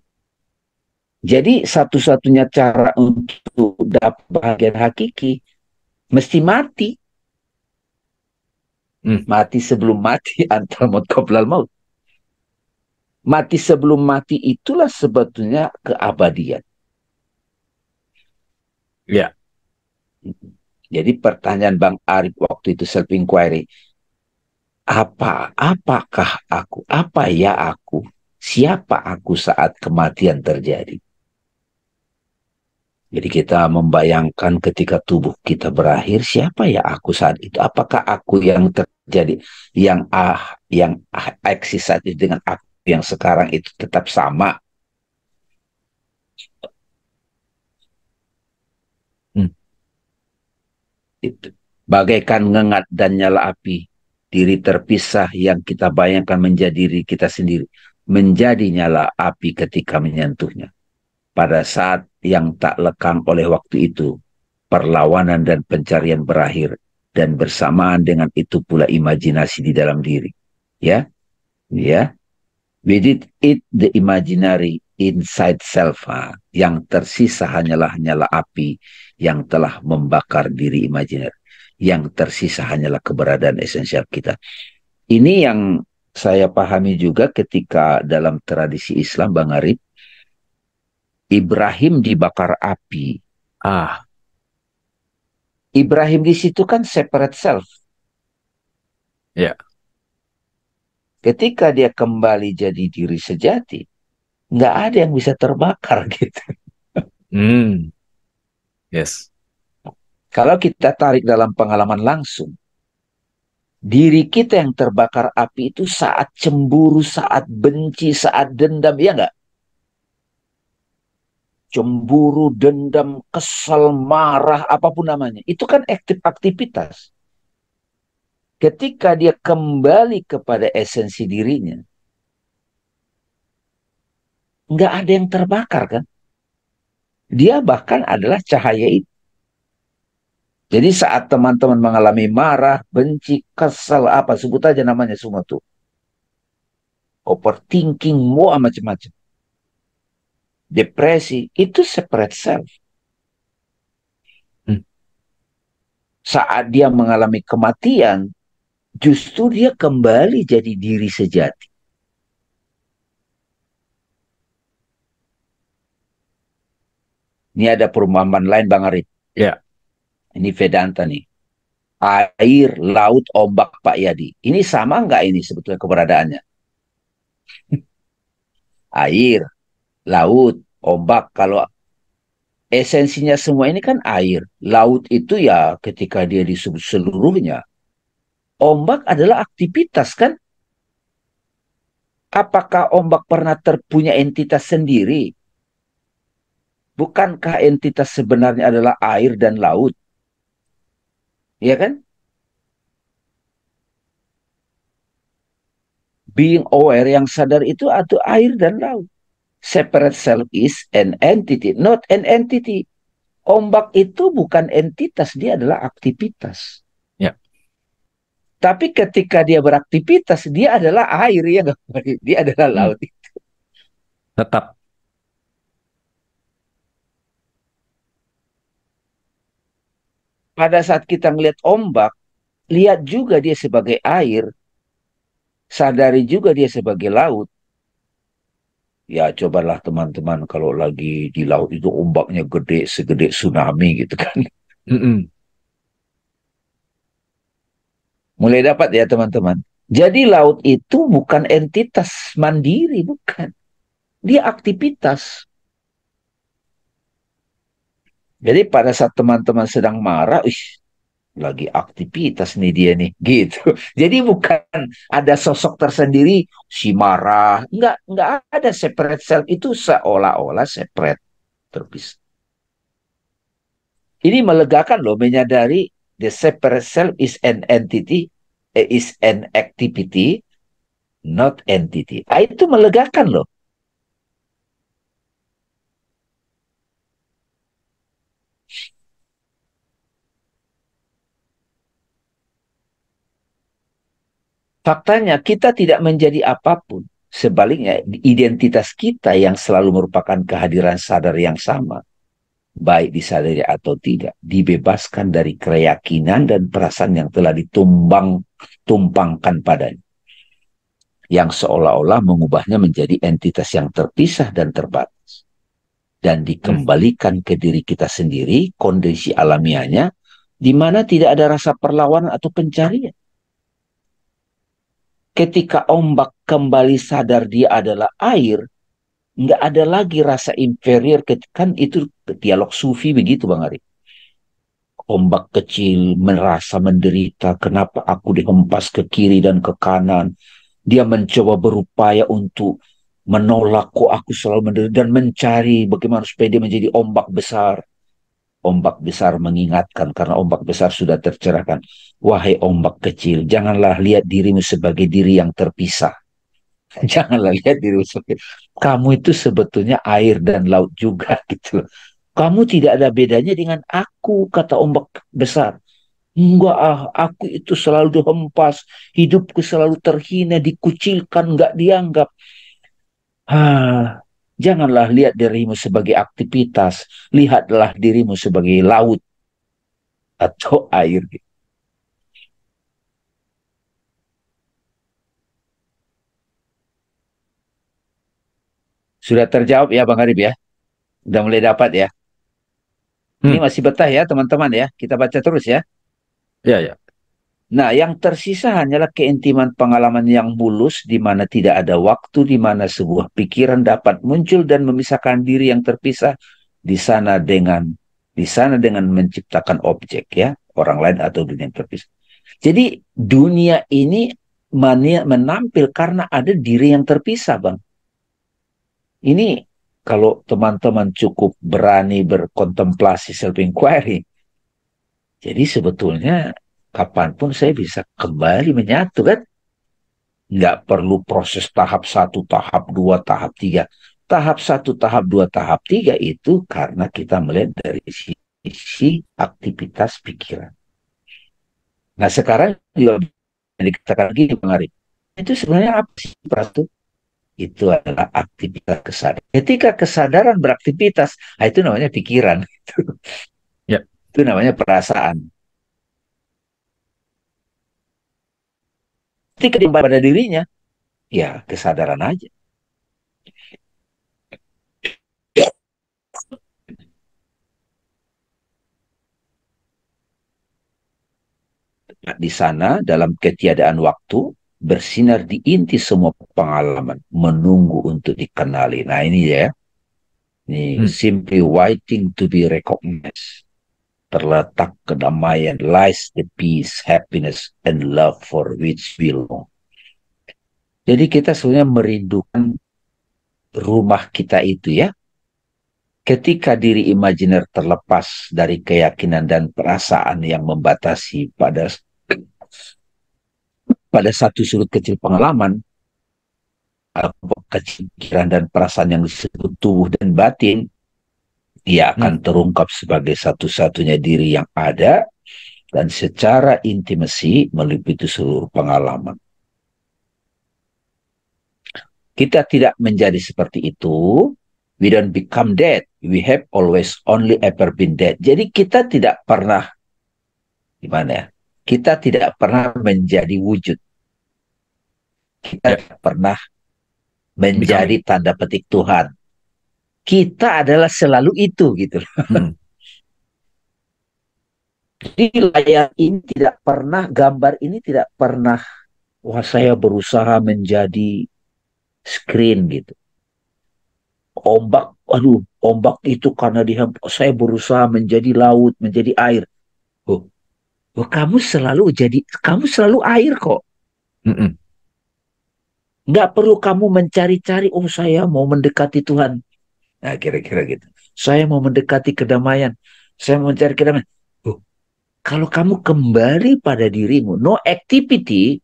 Jadi satu-satunya cara untuk dapat kebahagiaan hakiki, mesti mati. Mati sebelum mati, antal maut qoblal maut. Mati sebelum mati itulah sebetulnya keabadian. Ya. Jadi pertanyaan Bang Arif waktu itu self inquiry, apakah aku? Apa ya aku? Siapa aku saat kematian terjadi? Jadi kita membayangkan ketika tubuh kita berakhir, siapa ya aku saat itu? Apakah aku yang terjadi, yang eksis saat itu dengan aku yang sekarang itu tetap sama? Itu. Bagaikan ngengat dan nyala api, diri terpisah yang kita bayangkan menjadi diri kita sendiri, menjadi nyala api ketika menyentuhnya. Pada saat yang tak lekang oleh waktu itu, perlawanan dan pencarian berakhir, dan bersamaan dengan itu pula imajinasi di dalam diri. Ya, ya. We did it the imaginary inside self. Yang tersisa hanyalah nyala api yang telah membakar diri imajiner. Yang tersisa hanyalah keberadaan esensial kita. Ini yang saya pahami juga ketika dalam tradisi Islam, Bang Arif, Ibrahim dibakar api. Ibrahim di situ kan separate self. Ya. Ketika dia kembali jadi diri sejati, nggak ada yang bisa terbakar gitu. Yes. Kalau kita tarik dalam pengalaman langsung, diri kita yang terbakar api itu saat cemburu, saat benci, saat dendam, ya nggak? Cemburu, dendam, kesal, marah, apapun namanya. Itu kan aktivitas. Ketika dia kembali kepada esensi dirinya, nggak ada yang terbakar kan? Dia bahkan adalah cahaya itu. Jadi saat teman-teman mengalami marah, benci, kesal, apa, sebut aja namanya semua tuh. Overthinking, mau macam-macam. Depresi, itu separate self. Saat dia mengalami kematian, justru dia kembali jadi diri sejati. Ini ada perumpamaan lain, Bang Arif. Ya. Ini Vedanta nih. Air, laut, ombak, Pak Yadi. Ini sama nggak ini sebetulnya keberadaannya? Air, laut, ombak. Kalau esensinya semua ini kan air. Laut itu ya ketika dia disebut seluruhnya. Ombak adalah aktivitas kan? Apakah ombak pernah terpunya entitas sendiri? Bukankah entitas sebenarnya adalah air dan laut? Ya kan? Being aware yang sadar itu atau air dan laut. Separate self is an entity, not an entity. Ombak itu bukan entitas, dia adalah aktivitas. Ya. Tapi ketika dia beraktivitas, dia adalah air, ya nggak? Dia adalah laut itu. Tetap. pada saat kita melihat ombak, lihat juga dia sebagai air, sadari juga dia sebagai laut. Ya cobalah teman-teman kalau lagi di laut itu ombaknya gede, segede tsunami gitu kan. Mm-mm. Mulai dapat ya teman-teman. Jadi laut itu bukan entitas mandiri, bukan. Dia aktivitas. Jadi pada saat teman-teman sedang marah, lagi aktivitas nih dia nih, gitu. Jadi bukan ada sosok tersendiri si marah, nggak ada separate self itu seolah-olah separate terpisah. Ini melegakan loh, menyadari the separate self is an entity, is an activity, not entity. Itu melegakan loh. Faktanya kita tidak menjadi apapun. Sebaliknya, identitas kita yang selalu merupakan kehadiran sadar yang sama, baik disadari atau tidak, dibebaskan dari keyakinan dan perasaan yang telah tumpangkan padanya, yang seolah-olah mengubahnya menjadi entitas yang terpisah dan terbatas, dan dikembalikan ke diri kita sendiri, kondisi alamiahnya, di mana tidak ada rasa perlawanan atau pencarian. Ketika ombak kembali sadar dia adalah air, nggak ada lagi rasa inferior. Kan itu dialog sufi begitu Bang Ari. Ombak kecil merasa menderita, kenapa aku dihempas ke kiri dan ke kanan. Dia mencoba berupaya untuk menolak, kok aku selalu menderita, dan mencari bagaimana supaya dia menjadi ombak besar. Ombak besar mengingatkan, karena ombak besar sudah tercerahkan. Wahai ombak kecil, janganlah lihat dirimu sebagai diri yang terpisah. Janganlah lihat dirimu sebagai, kamu itu sebetulnya air dan laut juga gitu. Kamu tidak ada bedanya dengan aku, kata ombak besar. Enggak, aku itu selalu dihempas, hidupku selalu terhina, dikucilkan, enggak dianggap. Janganlah lihat dirimu sebagai aktivitas, lihatlah dirimu sebagai laut atau air. Sudah terjawab ya Bang Arif ya? Udah mulai dapat ya? Ini Hmm. masih betah ya teman-teman ya? Kita baca terus ya. Ya, ya. Nah, yang tersisa hanyalah keintiman pengalaman yang mulus, di mana tidak ada waktu, di mana sebuah pikiran dapat muncul dan memisahkan diri yang terpisah di sana dengan menciptakan objek ya, orang lain atau dunia yang terpisah. Jadi dunia ini menampil karena ada diri yang terpisah, Bang. Ini kalau teman-teman cukup berani berkontemplasi self-inquiry, jadi sebetulnya kapanpun saya bisa kembali menyatu kan. Nggak perlu proses tahap 1, tahap 2, tahap 3. Tahap 1, tahap 2, tahap 3 itu karena kita melihat dari sisi aktivitas pikiran. Nah sekarang juga dikatakan lagi Bang Arif, itu sebenarnya apa sih Pratu? Itu adalah aktivitas kesadaran. Ketika kesadaran beraktivitas, itu namanya pikiran. Ya. Itu namanya perasaan. Ketika dia pada dirinya, ya kesadaran aja. Di sana, dalam ketiadaan waktu, bersinar di inti semua pengalaman, menunggu untuk dikenali. Nah ini ya, ini simply waiting to be recognized. Terletak kedamaian, lies the peace, happiness, and love for which we long. Jadi kita sebenarnya merindukan rumah kita itu ya. Ketika diri imajiner terlepas dari keyakinan dan perasaan yang membatasi pada satu sudut kecil pengalaman, pikiran dan perasaan yang disebut tubuh dan batin, ia akan terungkap sebagai satu-satunya diri yang ada dan secara intimasi meliputi seluruh pengalaman. Kita tidak menjadi seperti itu. We don't become dead. We have always only ever been dead. Jadi kita tidak pernah Gimana ya? Kita tidak pernah menjadi wujud. Kita Ya, tidak pernah menjadi becoming. tanda petik Tuhan. Kita adalah selalu itu gitu. Mm-mm. Jadi layar ini tidak pernah, gambar ini tidak pernah, wah saya berusaha menjadi screen gitu. Ombak, aduh, ombak itu karena saya berusaha menjadi laut, menjadi air. Oh, oh, kamu selalu air kok. Mm-mm. Nggak perlu kamu mencari-cari, oh saya mau mendekati Tuhan. Nah, kira-kira gitu. Saya mau mendekati kedamaian. Saya mau mencari kedamaian. Oh, kalau kamu kembali pada dirimu, no activity,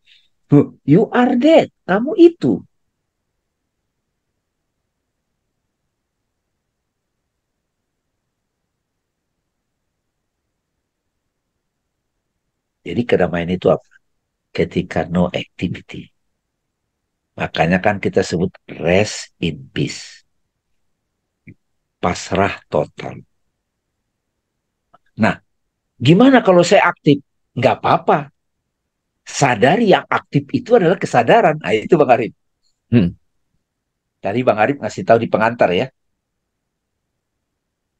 oh, you are dead. Kamu itu. Jadi kedamaian itu apa? Ketika no activity. Makanya kan kita sebut rest in peace. Pasrah total. Nah, gimana kalau saya aktif? Nggak apa-apa. Sadari yang aktif itu adalah kesadaran. Nah, itu Bang Arif. Mm. Tadi Bang Arif ngasih tahu di pengantar ya.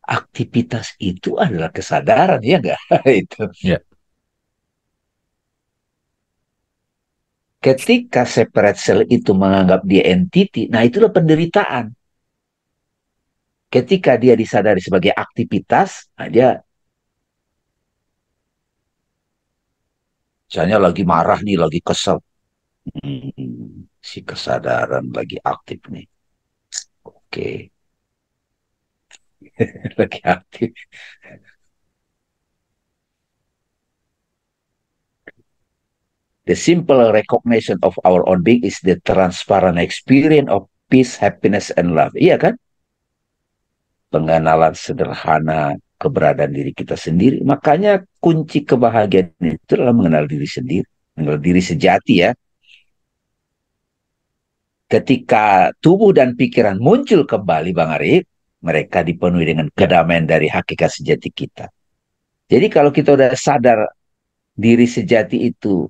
Aktivitas itu adalah kesadaran, ya nggak? Itu. Ya, Ketika separate cell itu menganggap dia entity, nah itulah penderitaan. Ketika dia disadari sebagai aktivitas, nah dia misalnya lagi marah nih, lagi kesel. Si kesadaran lagi aktif nih. Oke, lagi aktif. The simple recognition of our own being is the transparent experience of peace, happiness, and love. Iya kan? Pengenalan sederhana keberadaan diri kita sendiri. Makanya kunci kebahagiaan itu adalah mengenal diri sendiri. Mengenal diri sejati ya. Ketika tubuh dan pikiran muncul kembali, Bang Arif, mereka dipenuhi dengan ya, kedamaian dari hakikat sejati kita. Jadi kalau kita udah sadar diri sejati itu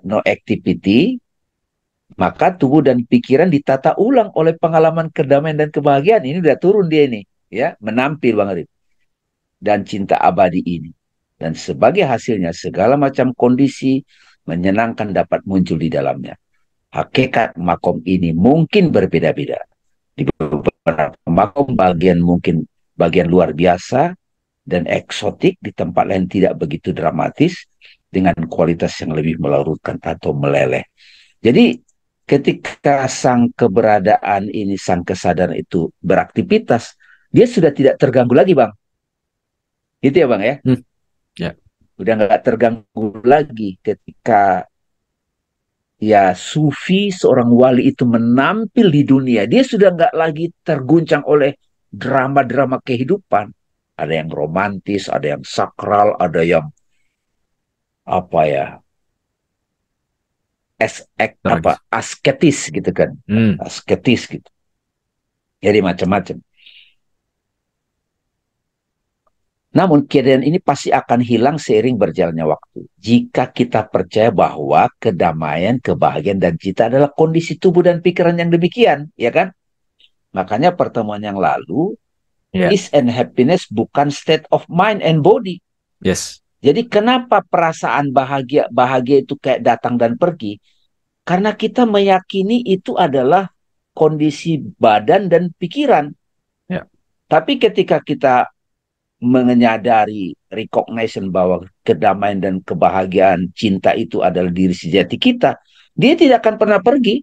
no activity, maka tubuh dan pikiran ditata ulang oleh pengalaman kedamaian dan kebahagiaan. Ini udah turun dia ini, ya, menampil Bang Arif. Dan cinta abadi ini. Dan sebagai hasilnya segala macam kondisi menyenangkan dapat muncul di dalamnya. Hakikat makom ini mungkin berbeda-beda. Di beberapa makom bagian mungkin bagian luar biasa dan eksotik, di tempat lain tidak begitu dramatis dengan kualitas yang lebih melarutkan atau meleleh. Jadi ketika sang keberadaan ini, sang kesadaran itu beraktivitas, dia sudah tidak terganggu lagi, Bang. Gitu ya, Bang ya. mm, ya, Udah nggak terganggu lagi ketika ya sufi seorang wali itu menampil di dunia. Dia sudah nggak lagi terguncang oleh drama-drama kehidupan. Ada yang romantis, ada yang sakral, ada yang apa ya, tragis. asketis gitu kan, Mm. asketis gitu. Jadi macam-macam. Namun keadaan ini pasti akan hilang seiring berjalannya waktu. Jika kita percaya bahwa kedamaian, kebahagiaan, dan cita adalah kondisi tubuh dan pikiran yang demikian, ya kan? Makanya pertemuan yang lalu, Ya, peace and happiness bukan state of mind and body. yes. Jadi kenapa perasaan bahagia bahagia itu kayak datang dan pergi? Karena kita meyakini itu adalah kondisi badan dan pikiran. Ya, Tapi ketika kita menyadari recognition bahwa kedamaian dan kebahagiaan cinta itu adalah diri sejati kita, dia tidak akan pernah pergi.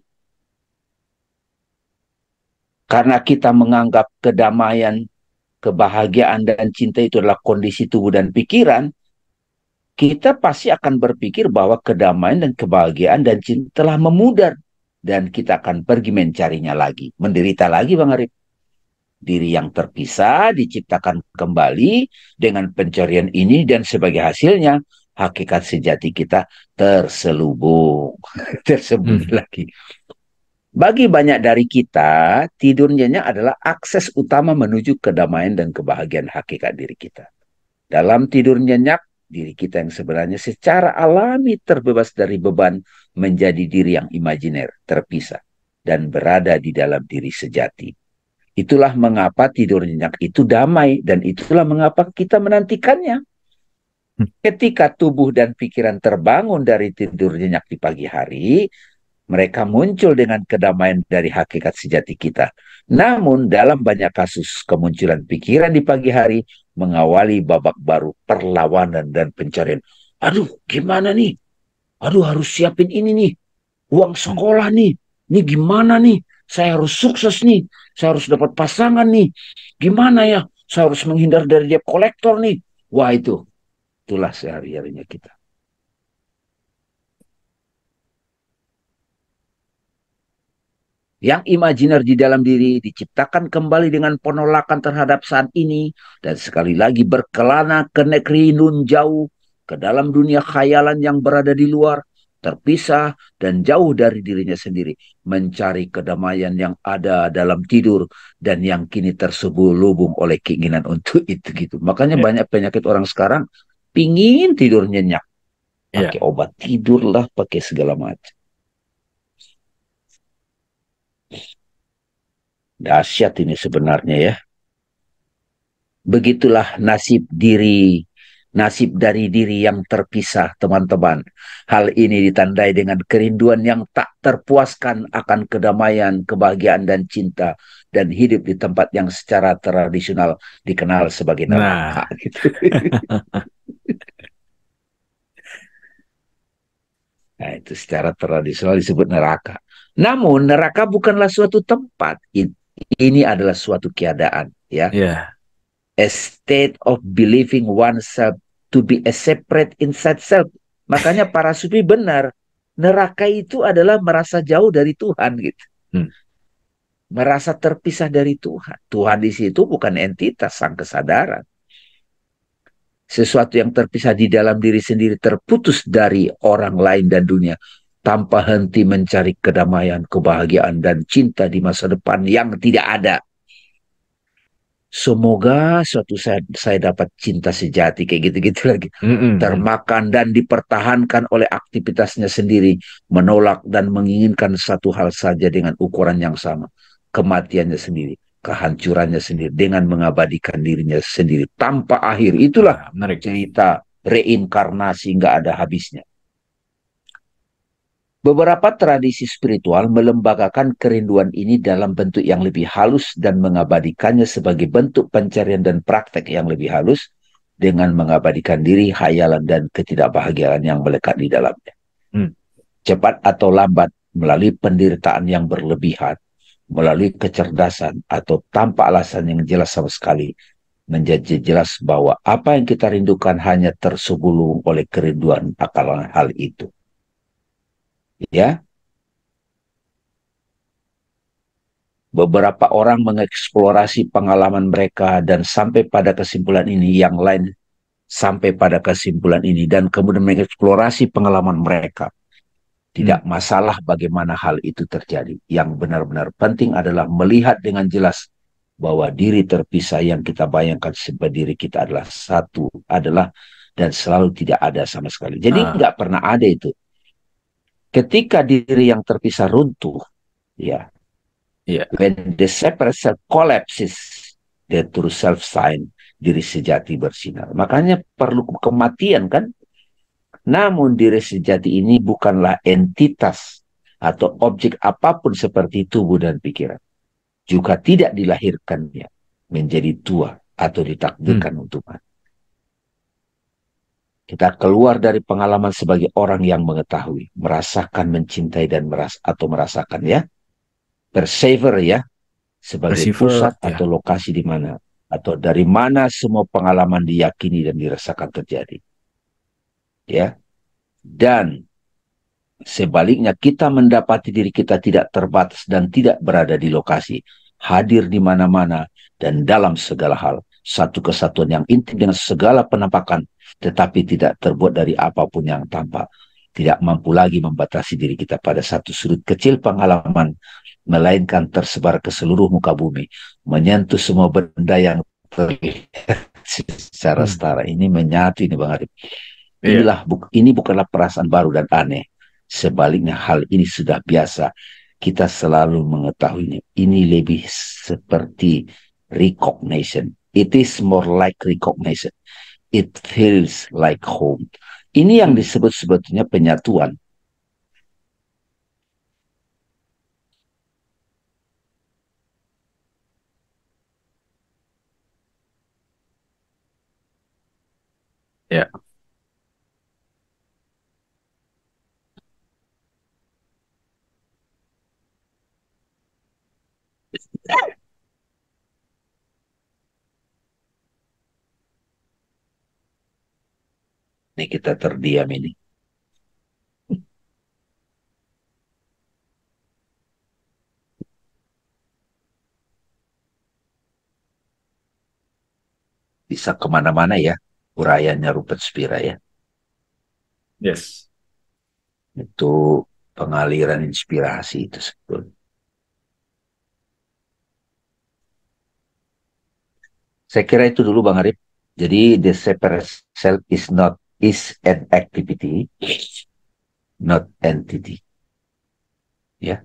Karena kita menganggap kedamaian, kebahagiaan, dan cinta itu adalah kondisi tubuh dan pikiran, kita pasti akan berpikir bahwa kedamaian dan kebahagiaan dan cinta telah memudar. Dan kita akan pergi mencarinya lagi. Menderita lagi, Bang Arif. Diri yang terpisah diciptakan kembali dengan pencarian ini, dan sebagai hasilnya hakikat sejati kita terselubung, tersembunyi mm. lagi. Bagi banyak dari kita, tidurnya adalah akses utama menuju kedamaian dan kebahagiaan hakikat diri kita. Dalam tidur nyenyak, diri kita yang sebenarnya secara alami terbebas dari beban menjadi diri yang imajiner, terpisah, dan berada di dalam diri sejati. Itulah mengapa tidur nyenyak itu damai, dan itulah mengapa kita menantikannya. Ketika tubuh dan pikiran terbangun dari tidur nyenyak di pagi hari, mereka muncul dengan kedamaian dari hakikat sejati kita. Namun dalam banyak kasus, kemunculan pikiran di pagi hari mengawali babak baru perlawanan dan pencarian. Aduh, gimana nih? Aduh, harus siapin ini nih. Uang sekolah nih. Ini gimana nih? Saya harus sukses nih. Saya harus dapat pasangan nih. Gimana ya? Saya harus menghindar dari debt kolektor nih. Wah, itulah sehari-harinya kita. Yang imajiner di dalam diri diciptakan kembali dengan penolakan terhadap saat ini dan sekali lagi berkelana ke negeri nun jauh, ke dalam dunia khayalan yang berada di luar, terpisah dan jauh dari dirinya sendiri, mencari kedamaian yang ada dalam tidur dan yang kini terselubung oleh keinginan untuk itu gitu. Makanya banyak penyakit orang sekarang pingin tidur nyenyak, pakai obat tidur lah, pakai segala macam. Dahsyat ini sebenarnya ya. Begitulah nasib dari diri yang terpisah, teman-teman. Hal ini ditandai dengan kerinduan yang tak terpuaskan akan kedamaian, kebahagiaan, dan cinta, dan hidup di tempat yang secara tradisional dikenal sebagai neraka. Gitu. Nah, itu secara tradisional disebut neraka. Namun, neraka bukanlah suatu tempat. Ini adalah suatu keadaan, ya. A state of believing oneself to be a separate inside self. Makanya para sufi benar, neraka itu adalah merasa jauh dari Tuhan gitu. Merasa terpisah dari Tuhan. Tuhan di situ bukan entitas sang kesadaran. Sesuatu yang terpisah di dalam diri sendiri, terputus dari orang lain dan dunia, tanpa henti mencari kedamaian, kebahagiaan, dan cinta di masa depan yang tidak ada. Semoga suatu saat saya dapat cinta sejati, kayak gitu-gitu lagi. Termakan dan dipertahankan oleh aktivitasnya sendiri, menolak dan menginginkan satu hal saja dengan ukuran yang sama, kematiannya sendiri, kehancurannya sendiri, dengan mengabadikan dirinya sendiri tanpa akhir. Itulah cerita reinkarnasi nggak ada habisnya. Beberapa tradisi spiritual melembagakan kerinduan ini dalam bentuk yang lebih halus dan mengabadikannya sebagai bentuk pencarian dan praktek yang lebih halus dengan mengabadikan diri, khayalan, dan ketidakbahagiaan yang melekat di dalamnya. Cepat atau lambat, melalui penderitaan yang berlebihan, melalui kecerdasan atau tanpa alasan yang jelas sama sekali, menjadi jelas bahwa apa yang kita rindukan hanya tersebelung oleh kerinduan akan hal itu. Ya, beberapa orang mengeksplorasi pengalaman mereka dan sampai pada kesimpulan ini, yang lain sampai pada kesimpulan ini dan kemudian mengeksplorasi pengalaman mereka. Tidak masalah bagaimana hal itu terjadi. Yang benar-benar penting adalah melihat dengan jelas bahwa diri terpisah yang kita bayangkan sebagai diri kita adalah satu, adalah dan selalu tidak ada sama sekali. Jadi nggak pernah ada itu. Ketika diri yang terpisah runtuh, ya, when the separate self collapses, the true self sign, diri sejati bersinar. Makanya perlu kematian kan? Namun diri sejati ini bukanlah entitas atau objek apapun seperti tubuh dan pikiran. Juga tidak dilahirkannya menjadi tua atau ditakdirkan untuk mati. Kita keluar dari pengalaman sebagai orang yang mengetahui, merasakan, mencintai, dan merasakan ya. Perceiver ya, sebagai pusat atau lokasi di mana, atau dari mana semua pengalaman diyakini dan dirasakan terjadi. Ya. Dan sebaliknya kita mendapati diri kita tidak terbatas dan tidak berada di lokasi, hadir di mana-mana dan dalam segala hal. Satu kesatuan yang intim dengan segala penampakan, tetapi tidak terbuat dari apapun yang tampak. Tidak mampu lagi membatasi diri kita pada satu sudut kecil pengalaman, melainkan tersebar ke seluruh muka bumi, menyentuh semua benda yang terlihat secara Hmm. setara. Ini menyatu ini Bang Arif. Iya. Ini bukanlah perasaan baru dan aneh. Sebaliknya hal ini sudah biasa. Kita selalu mengetahuinya. Ini lebih seperti recognition. It is more like recognition. It feels like home. Ini yang Hmm. disebut sebetulnya penyatuan. Ya. Ini kita terdiam ini. Bisa kemana-mana ya. Urayanya Rupert Spira ya. Yes. Itu pengaliran inspirasi itu sebetulnya. Saya kira itu dulu Bang Arif. Jadi the separate self is an activity, not entity. Ya,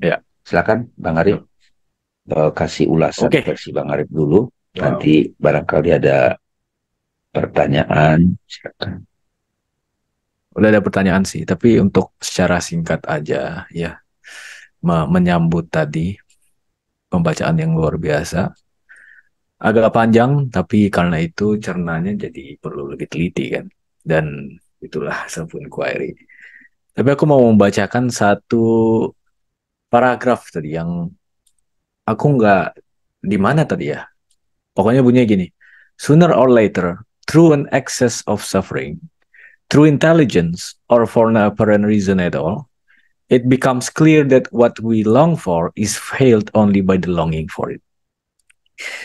Ya. silakan Bang Arif Betul. kasih ulasan Oke. versi Bang Arif dulu. Wow. Nanti barangkali ada pertanyaan, silakan. Udah ada pertanyaan sih, tapi untuk secara singkat aja ya, menyambut tadi pembacaan yang luar biasa. Agak panjang, tapi karena itu cernanya jadi perlu lebih teliti kan. Dan itulah Sabun Query. Tapi aku mau membacakan satu paragraf tadi yang aku nggak di mana tadi ya. Pokoknya bunyinya gini. Sooner or later, through an excess of suffering, through intelligence, or for no apparent reason at all, it becomes clear that what we long for is failed only by the longing for it.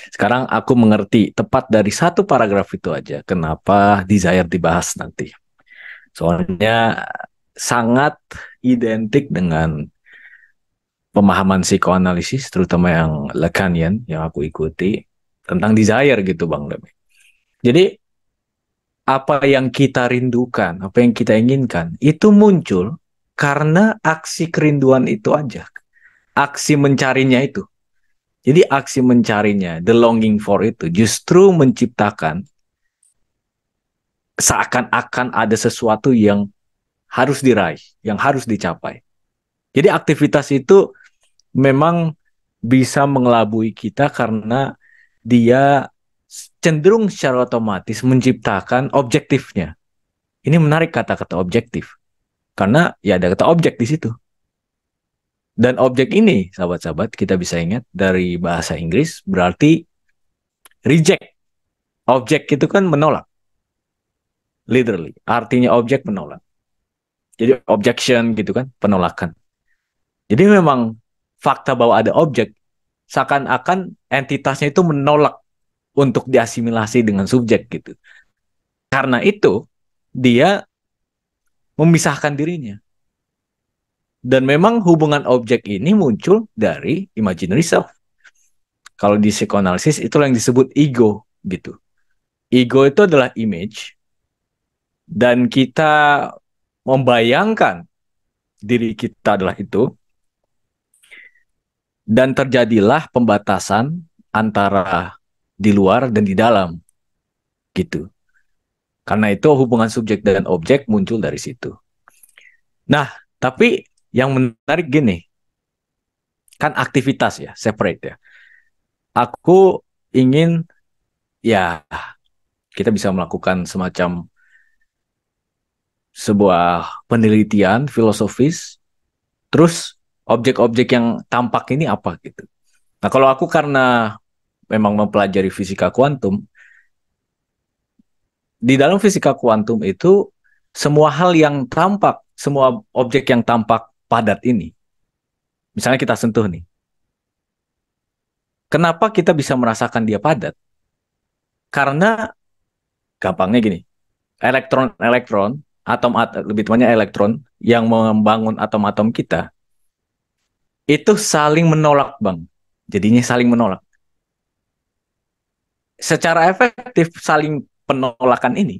Sekarang aku mengerti tepat dari satu paragraf itu aja kenapa desire dibahas nanti. Soalnya sangat identik dengan pemahaman psikoanalisis, terutama yang Lacanian yang aku ikuti tentang desire gitu Bang Demi. Jadi apa yang kita rindukan, apa yang kita inginkan, itu muncul karena aksi kerinduan itu aja. Aksi mencarinya itu. Jadi aksi mencarinya, the longing for itu justru menciptakan seakan-akan ada sesuatu yang harus diraih, yang harus dicapai. Jadi aktivitas itu memang bisa mengelabui kita karena dia cenderung secara otomatis menciptakan objektifnya. Ini menarik kata-kata objektif. Karena ya ada kata objek di situ. Dan objek ini, sahabat-sahabat, kita bisa ingat dari bahasa Inggris berarti reject. Objek itu kan menolak. Literally. Artinya objek menolak. Jadi objection gitu kan, penolakan. Jadi memang fakta bahwa ada objek seakan-akan entitasnya itu menolak untuk diasimilasi dengan subjek gitu. Karena itu dia memisahkan dirinya. Dan memang hubungan objek ini muncul dari imaginary self. Kalau di psikoanalisis itulah yang disebut ego gitu. Ego itu adalah image dan kita membayangkan diri kita adalah itu dan terjadilah pembatasan antara di luar dan di dalam gitu. Karena itu hubungan subjek dan objek muncul dari situ. Nah, tapi yang menarik gini, kan aktivitas ya, separate ya. Aku ingin ya kita bisa melakukan semacam sebuah penelitian filosofis, terus objek-objek yang tampak ini apa gitu. Nah, kalau aku karena memang mempelajari fisika kuantum, di dalam fisika kuantum itu semua hal yang tampak, semua objek yang tampak padat ini, misalnya kita sentuh nih, kenapa kita bisa merasakan dia padat? Karena gampangnya gini, elektron-elektron, lebih tepatnya elektron yang membangun atom-atom kita, itu saling menolak, Bang. Jadinya saling menolak. secara efektif saling penolakan ini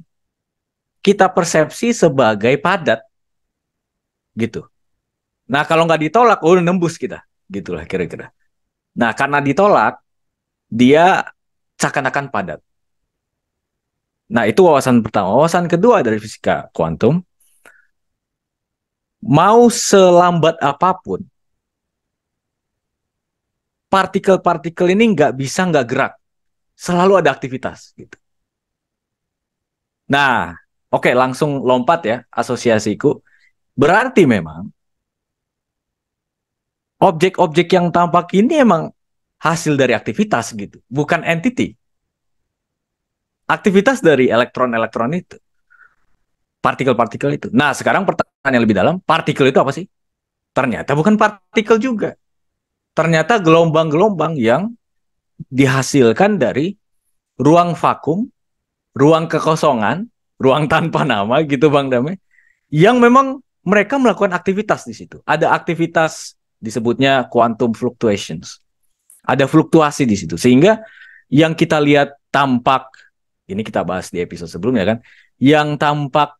kita persepsi sebagai padat gitu. Nah kalau nggak ditolak, udah nembus kita, gitulah kira-kira. Nah karena ditolak, dia seakan-akan padat. Nah itu wawasan pertama. Wawasan kedua dari fisika kuantum, mau selambat apapun, partikel-partikel ini nggak bisa nggak gerak, selalu ada aktivitas gitu. Nah, oke, langsung lompat ya asosiasiku. Berarti memang objek-objek yang tampak ini emang hasil dari aktivitas gitu, bukan entity. Aktivitas dari elektron-elektron itu, partikel-partikel itu. Nah, sekarang pertanyaan yang lebih dalam, partikel itu apa sih? Ternyata bukan partikel juga. Ternyata gelombang-gelombang yang dihasilkan dari ruang vakum, ruang kekosongan, ruang tanpa nama gitu Bang Dame, yang memang mereka melakukan aktivitas di situ. Ada aktivitas disebutnya quantum fluctuations. Ada fluktuasi di situ. Sehingga yang kita lihat tampak, ini kita bahas di episode sebelumnya kan, yang tampak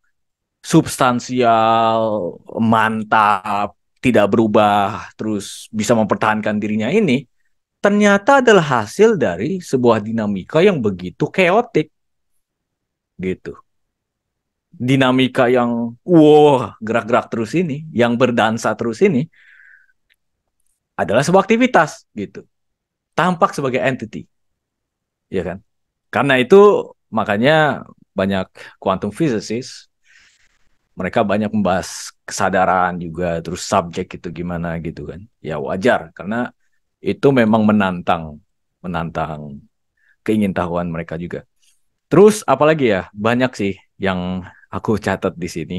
substansial, mantap, tidak berubah, terus bisa mempertahankan dirinya ini, ternyata adalah hasil dari sebuah dinamika yang begitu keotik. Gitu. Dinamika yang wow, gerak-gerak terus ini, yang berdansa terus ini, adalah sebuah aktivitas gitu. Tampak sebagai entity, ya kan? Karena itu makanya banyak quantum physicists mereka banyak membahas kesadaran juga, terus subjek itu gimana gitu kan. Ya wajar karena itu memang menantang keingintahuan mereka juga. Terus apalagi ya, banyak sih yang aku catat di sini.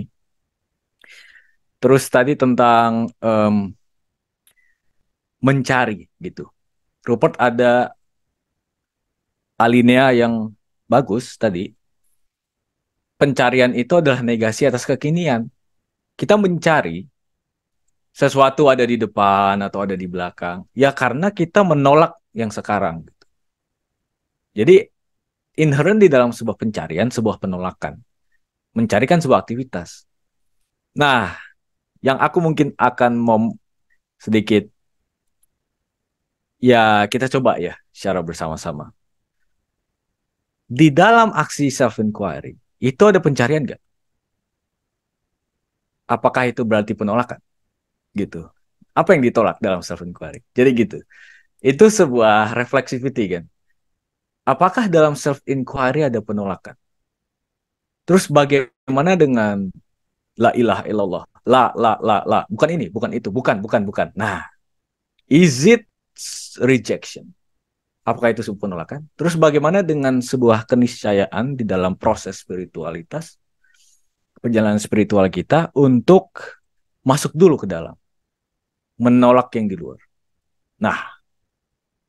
Terus tadi tentang mencari gitu. Rupert ada alinea yang bagus tadi. Pencarian itu adalah negasi atas kekinian. Kita mencari sesuatu ada di depan atau ada di belakang. Ya karena kita menolak yang sekarang. Jadi inherent di dalam sebuah pencarian, sebuah penolakan. Mencarikan sebuah aktivitas. Nah, yang aku mungkin akan sedikit, ya kita coba ya secara bersama-sama. Di dalam aksi self-inquiry, itu ada pencarian nggak? Apakah itu berarti penolakan? Gitu. Apa yang ditolak dalam self-inquiry? Jadi gitu. Itu sebuah reflexivity kan. Apakah dalam self-inquiry ada penolakan? Terus bagaimana dengan la ilaha illallah? La. Bukan ini, bukan itu, bukan. Nah, is it rejection? Apakah itu sebuah penolakan? Terus bagaimana dengan sebuah keniscayaan di dalam proses spiritualitas, perjalanan spiritual kita untuk masuk dulu ke dalam, menolak yang di luar. Nah,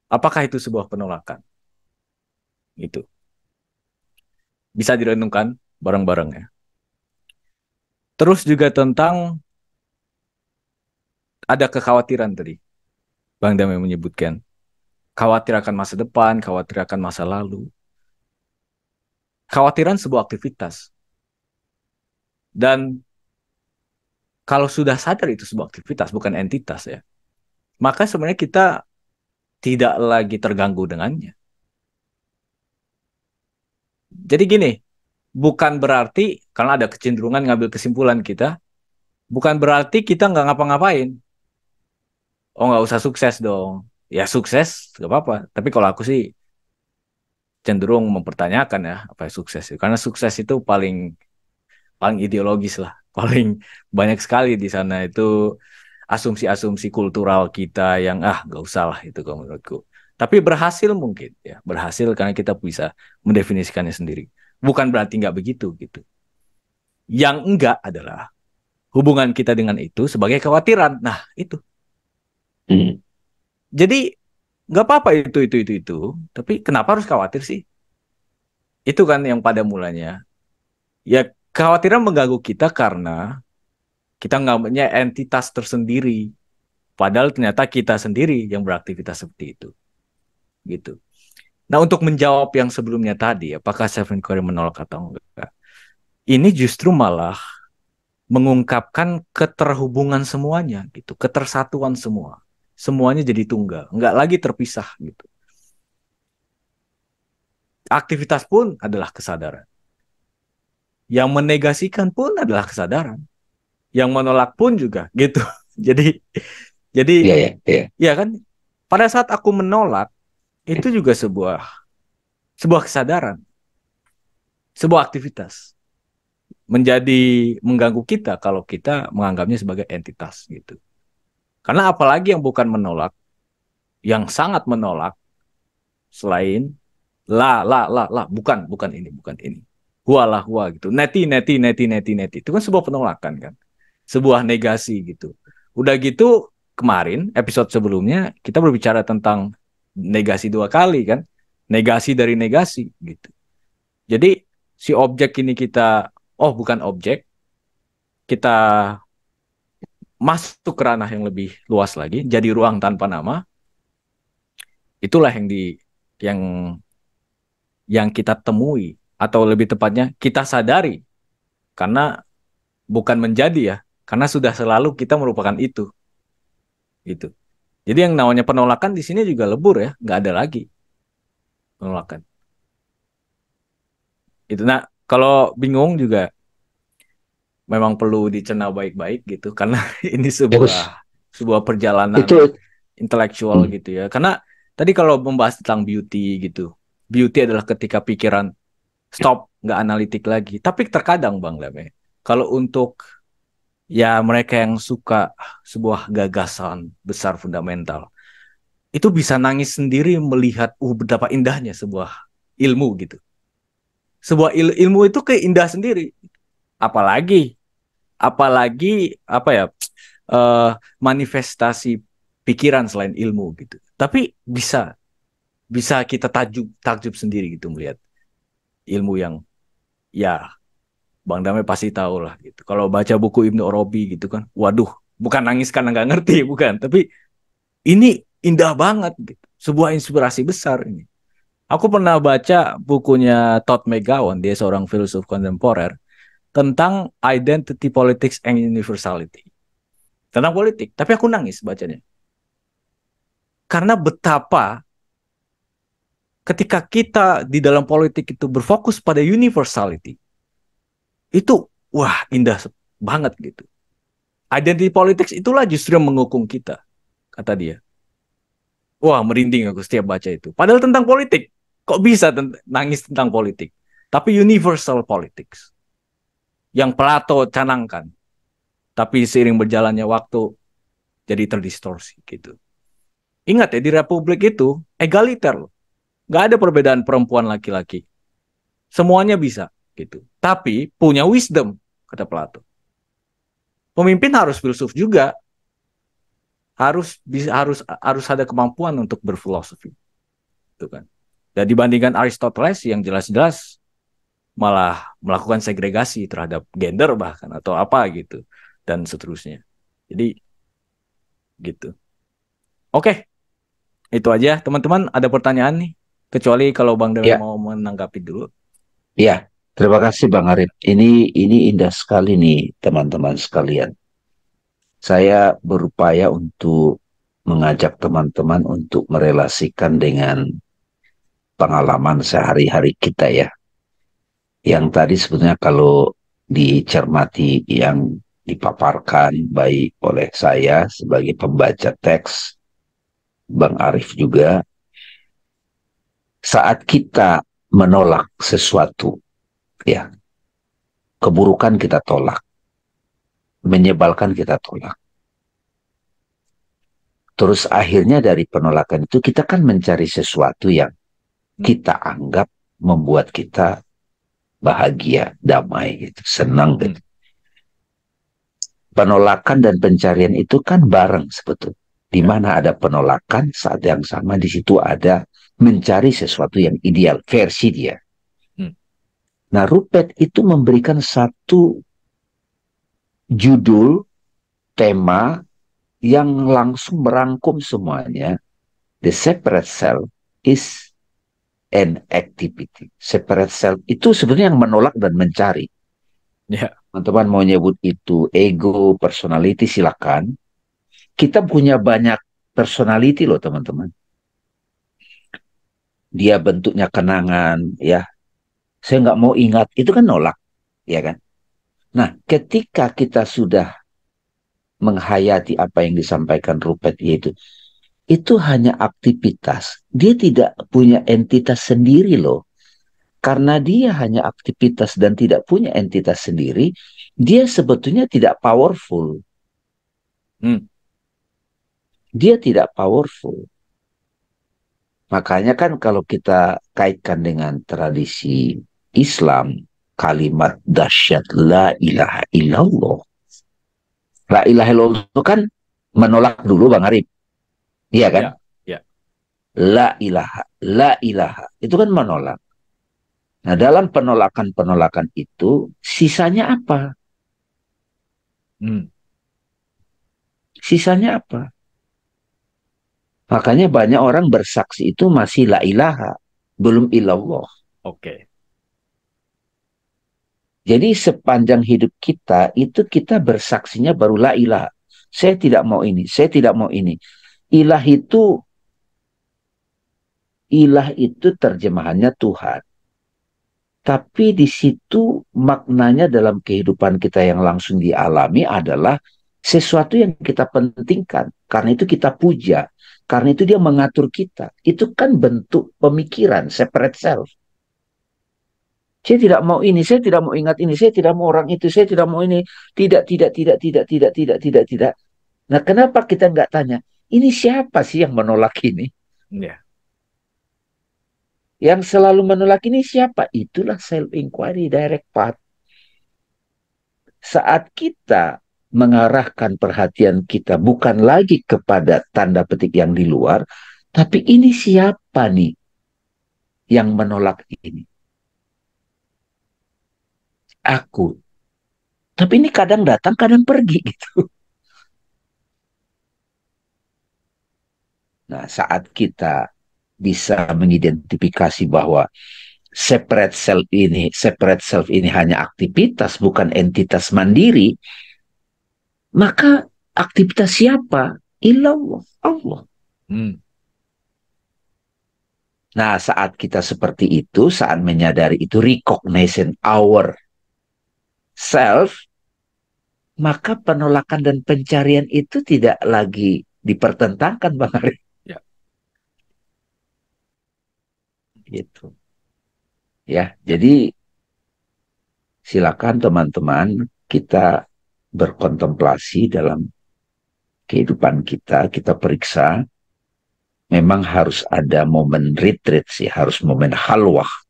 apakah itu sebuah penolakan? Itu bisa direnungkan bareng-bareng ya. Terus juga tentang ada kekhawatiran tadi. Bang Damai menyebutkan khawatir akan masa depan, khawatir akan masa lalu. Khawatiran sebuah aktivitas. Dan kalau sudah sadar itu sebuah aktivitas, bukan entitas ya, maka sebenarnya kita tidak lagi terganggu dengannya. Jadi gini, bukan berarti, karena ada kecenderungan ngambil kesimpulan kita, bukan berarti kita nggak ngapa-ngapain. Oh nggak usah sukses dong. Ya sukses, nggak apa-apa. Tapi kalau aku sih cenderung mempertanyakan ya, apa sukses itu. Karena sukses itu paling paling ideologis lah. Paling banyak sekali di sana itu asumsi-asumsi kultural kita yang nggak usah lah itu kalau menurutku. Tapi berhasil mungkin ya, berhasil karena kita bisa mendefinisikannya sendiri. Bukan berarti nggak begitu gitu. Yang enggak adalah hubungan kita dengan itu sebagai kekhawatiran. Nah itu. Jadi nggak apa-apa itu. Tapi kenapa harus khawatir sih? Itu kan yang pada mulanya. Ya kekhawatiran mengganggu kita karena kita nganggapnya entitas tersendiri. Padahal ternyata kita sendiri yang beraktivitas seperti itu. Gitu. Nah, untuk menjawab yang sebelumnya tadi, apakah self-inquiry menolak atau enggak, ini justru malah mengungkapkan keterhubungan semuanya gitu, ketersatuan semua. Semuanya jadi tunggal, nggak lagi terpisah gitu. Aktivitas pun adalah kesadaran. Yang menegasikan pun adalah kesadaran. Yang menolak pun juga gitu. Jadi Iya, iya, iya. ya kan, pada saat aku menolak itu juga sebuah kesadaran, sebuah aktivitas menjadi mengganggu kita kalau kita menganggapnya sebagai entitas gitu. Karena apalagi yang bukan menolak, yang sangat menolak selain bukan ini, bukan ini. Hua gitu. Neti itu kan sebuah penolakan kan. Sebuah negasi gitu. Udah gitu kemarin episode sebelumnya kita berbicara tentang negasi 2 kali kan. Negasi dari negasi gitu. Jadi si objek ini bukan objek, kita masuk ke ranah yang lebih luas lagi, jadi ruang tanpa nama. Itulah yang yang kita temui, atau lebih tepatnya kita sadari, karena bukan menjadi ya, karena sudah selalu kita merupakan itu gitu. Jadi yang namanya penolakan di sini juga lebur ya, nggak ada lagi penolakan itu. Nah, kalau bingung juga memang perlu dicerna baik-baik gitu, karena ini Terus sebuah perjalanan itu, intelektual gitu ya. Karena tadi kalau membahas tentang beauty gitu, beauty adalah ketika pikiran stop, nggak analitik lagi. Tapi terkadang Bang Leme, kalau untuk ya mereka yang suka sebuah gagasan besar fundamental, itu bisa nangis sendiri melihat betapa indahnya sebuah ilmu gitu. Sebuah ilmu itu keindah sendiri. Apalagi apa ya, eh, manifestasi pikiran selain ilmu gitu. Tapi bisa bisa kita takjub sendiri gitu melihat ilmu yang ya Bang Damai pasti tahu lah gitu. Kalau baca buku Ibnu Arabi gitu kan, waduh, bukan nangis karena nggak ngerti, bukan. Tapi ini indah banget gitu. Sebuah inspirasi besar ini. Aku pernah baca bukunya Todd McGowan, dia seorang filsuf kontemporer, tentang identity politics and universality. Tentang politik, tapi aku nangis bacanya. Karena betapa ketika kita di dalam politik itu berfokus pada universality, itu wah indah banget gitu. Identity politics itulah justru yang menghukum kita, kata dia. Wah, merinding aku setiap baca itu. Padahal tentang politik. Kok bisa nangis tentang politik? Tapi universal politics. Yang Plato canangkan. Tapi seiring berjalannya waktu, jadi terdistorsi gitu. Ingat ya, di Republik itu egaliter loh. Nggak ada perbedaan perempuan laki-laki. Semuanya bisa gitu. Tapi punya wisdom, kata Plato. Pemimpin harus filsuf juga. Harus ada kemampuan untuk berfilosofi. Gitu kan. Dan dibandingkan Aristoteles yang jelas-jelas malah melakukan segregasi terhadap gender bahkan atau apa gitu dan seterusnya. Jadi gitu. Oke, itu aja teman-teman. Ada pertanyaan nih? Kecuali kalau Bang Dewi ya, mau menanggapi dulu. ya. Terima kasih Bang Arif. Ini indah sekali nih teman-teman sekalian. Saya berupaya untuk mengajak teman-teman untuk merelasikan dengan pengalaman sehari-hari kita ya. Yang tadi sebenarnya kalau dicermati yang dipaparkan baik oleh saya sebagai pembaca teks, Bang Arif juga, saat kita menolak sesuatu, ya, keburukan kita tolak, menyebalkan kita tolak. Terus akhirnya dari penolakan itu kita kan mencari sesuatu yang kita anggap membuat kita bahagia, damai, gitu, senang. Gitu. Penolakan dan pencarian itu kan bareng sebetulnya. Di mana ada penolakan, saat yang sama di situ ada mencari sesuatu yang ideal, versi dia. Nah, Rupert itu memberikan satu judul, tema yang langsung merangkum semuanya. The separate self is and activity. Separate self itu sebenarnya yang menolak dan mencari. Ya. Teman-teman mau nyebut itu ego, personality, silakan. Kita punya banyak personality loh teman-teman. Dia bentuknya kenangan, ya. Saya nggak mau ingat, itu kan nolak, ya kan? Nah, ketika kita sudah menghayati apa yang disampaikan Rupert, yaitu itu hanya aktivitas. Dia tidak punya entitas sendiri loh. Karena dia hanya aktivitas dan tidak punya entitas sendiri, dia sebetulnya tidak powerful. Hmm. Dia tidak powerful. Makanya kan kalau kita kaitkan dengan tradisi Islam, kalimat dahsyat la ilaha illallah. La ilaha illallah itu kan menolak dulu Bang Arif. Iya kan? Ya. Ya. La ilaha. Itu kan menolak. Nah, dalam penolakan-penolakan itu, sisanya apa? Hmm. Sisanya apa? Makanya banyak orang bersaksi itu masih la ilaha, belum illallah. Oke. Jadi sepanjang hidup kita, itu kita bersaksinya baru la ilaha. Saya tidak mau ini, saya tidak mau ini. Ilah itu, ilah itu terjemahannya Tuhan. Tapi di situ maknanya dalam kehidupan kita yang langsung dialami adalah sesuatu yang kita pentingkan. Karena itu kita puja. Karena itu dia mengatur kita. Itu kan bentuk pemikiran, separate self. Saya tidak mau ini, saya tidak mau ingat ini, saya tidak mau orang itu, saya tidak mau ini. Tidak, tidak, tidak, tidak, tidak, tidak, tidak, tidak. Nah, kenapa kita nggak tanya, ini siapa sih yang menolak ini? Ya. Yang selalu menolak ini siapa? Itulah self-inquiry, direct path. Saat kita mengarahkan perhatian kita bukan lagi kepada tanda petik yang di luar, tapi ini siapa nih yang menolak ini? Aku. Tapi ini kadang datang, kadang pergi gitu. Nah, saat kita bisa mengidentifikasi bahwa separate self ini hanya aktivitas, bukan entitas mandiri, maka aktivitas siapa? Illallah, Allah. Hmm. Nah, saat kita seperti itu, saat menyadari itu, recognition our self, maka penolakan dan pencarian itu tidak lagi dipertentangkan, Bang Ari. Ya. Gitu. Ya, jadi silakan teman-teman kita berkontemplasi dalam kehidupan kita, kita periksa. Memang harus ada momen retreat sih, harus momen halwah.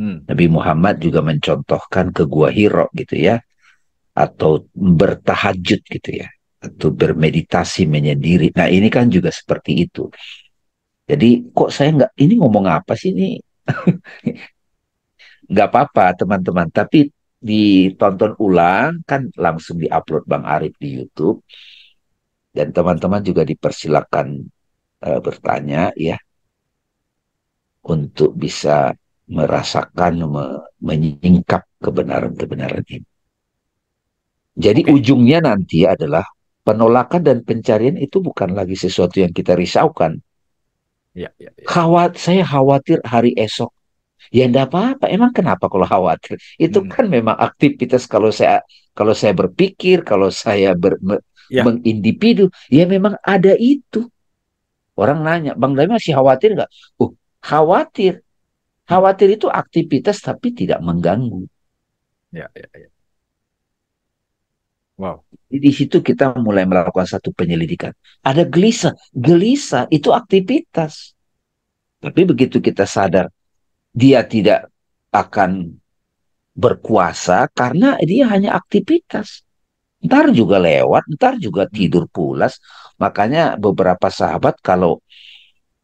Nabi Muhammad juga mencontohkan ke Gua Hiro gitu ya, atau bertahajud gitu ya, atau bermeditasi menyendiri. Nah ini kan juga seperti itu. Jadi kok saya nggak, ini ngomong apa sih ini? Nggak apa-apa teman-teman, tapi ditonton ulang kan langsung diupload Bang Arif di YouTube. Dan teman-teman juga dipersilakan bertanya ya, untuk bisa merasakan, menyingkap kebenaran-kebenaran ini. Jadi ujungnya nanti adalah penolakan dan pencarian itu bukan lagi sesuatu yang kita risaukan. Ya. Saya khawatir hari esok. Ya enggak apa-apa. Emang kenapa kalau khawatir? Itu kan memang aktivitas kalau saya berpikir, kalau saya mengindividu, ya memang ada itu. Orang nanya, Bang Dai masih khawatir nggak? Khawatir. Khawatir itu aktivitas tapi tidak mengganggu. Ya. Wow. Di situ kita mulai melakukan satu penyelidikan. Ada gelisah. Gelisah itu aktivitas. Tapi begitu kita sadar, dia tidak akan berkuasa karena dia hanya aktivitas. Ntar juga lewat, ntar juga tidur pulas. Makanya beberapa sahabat kalau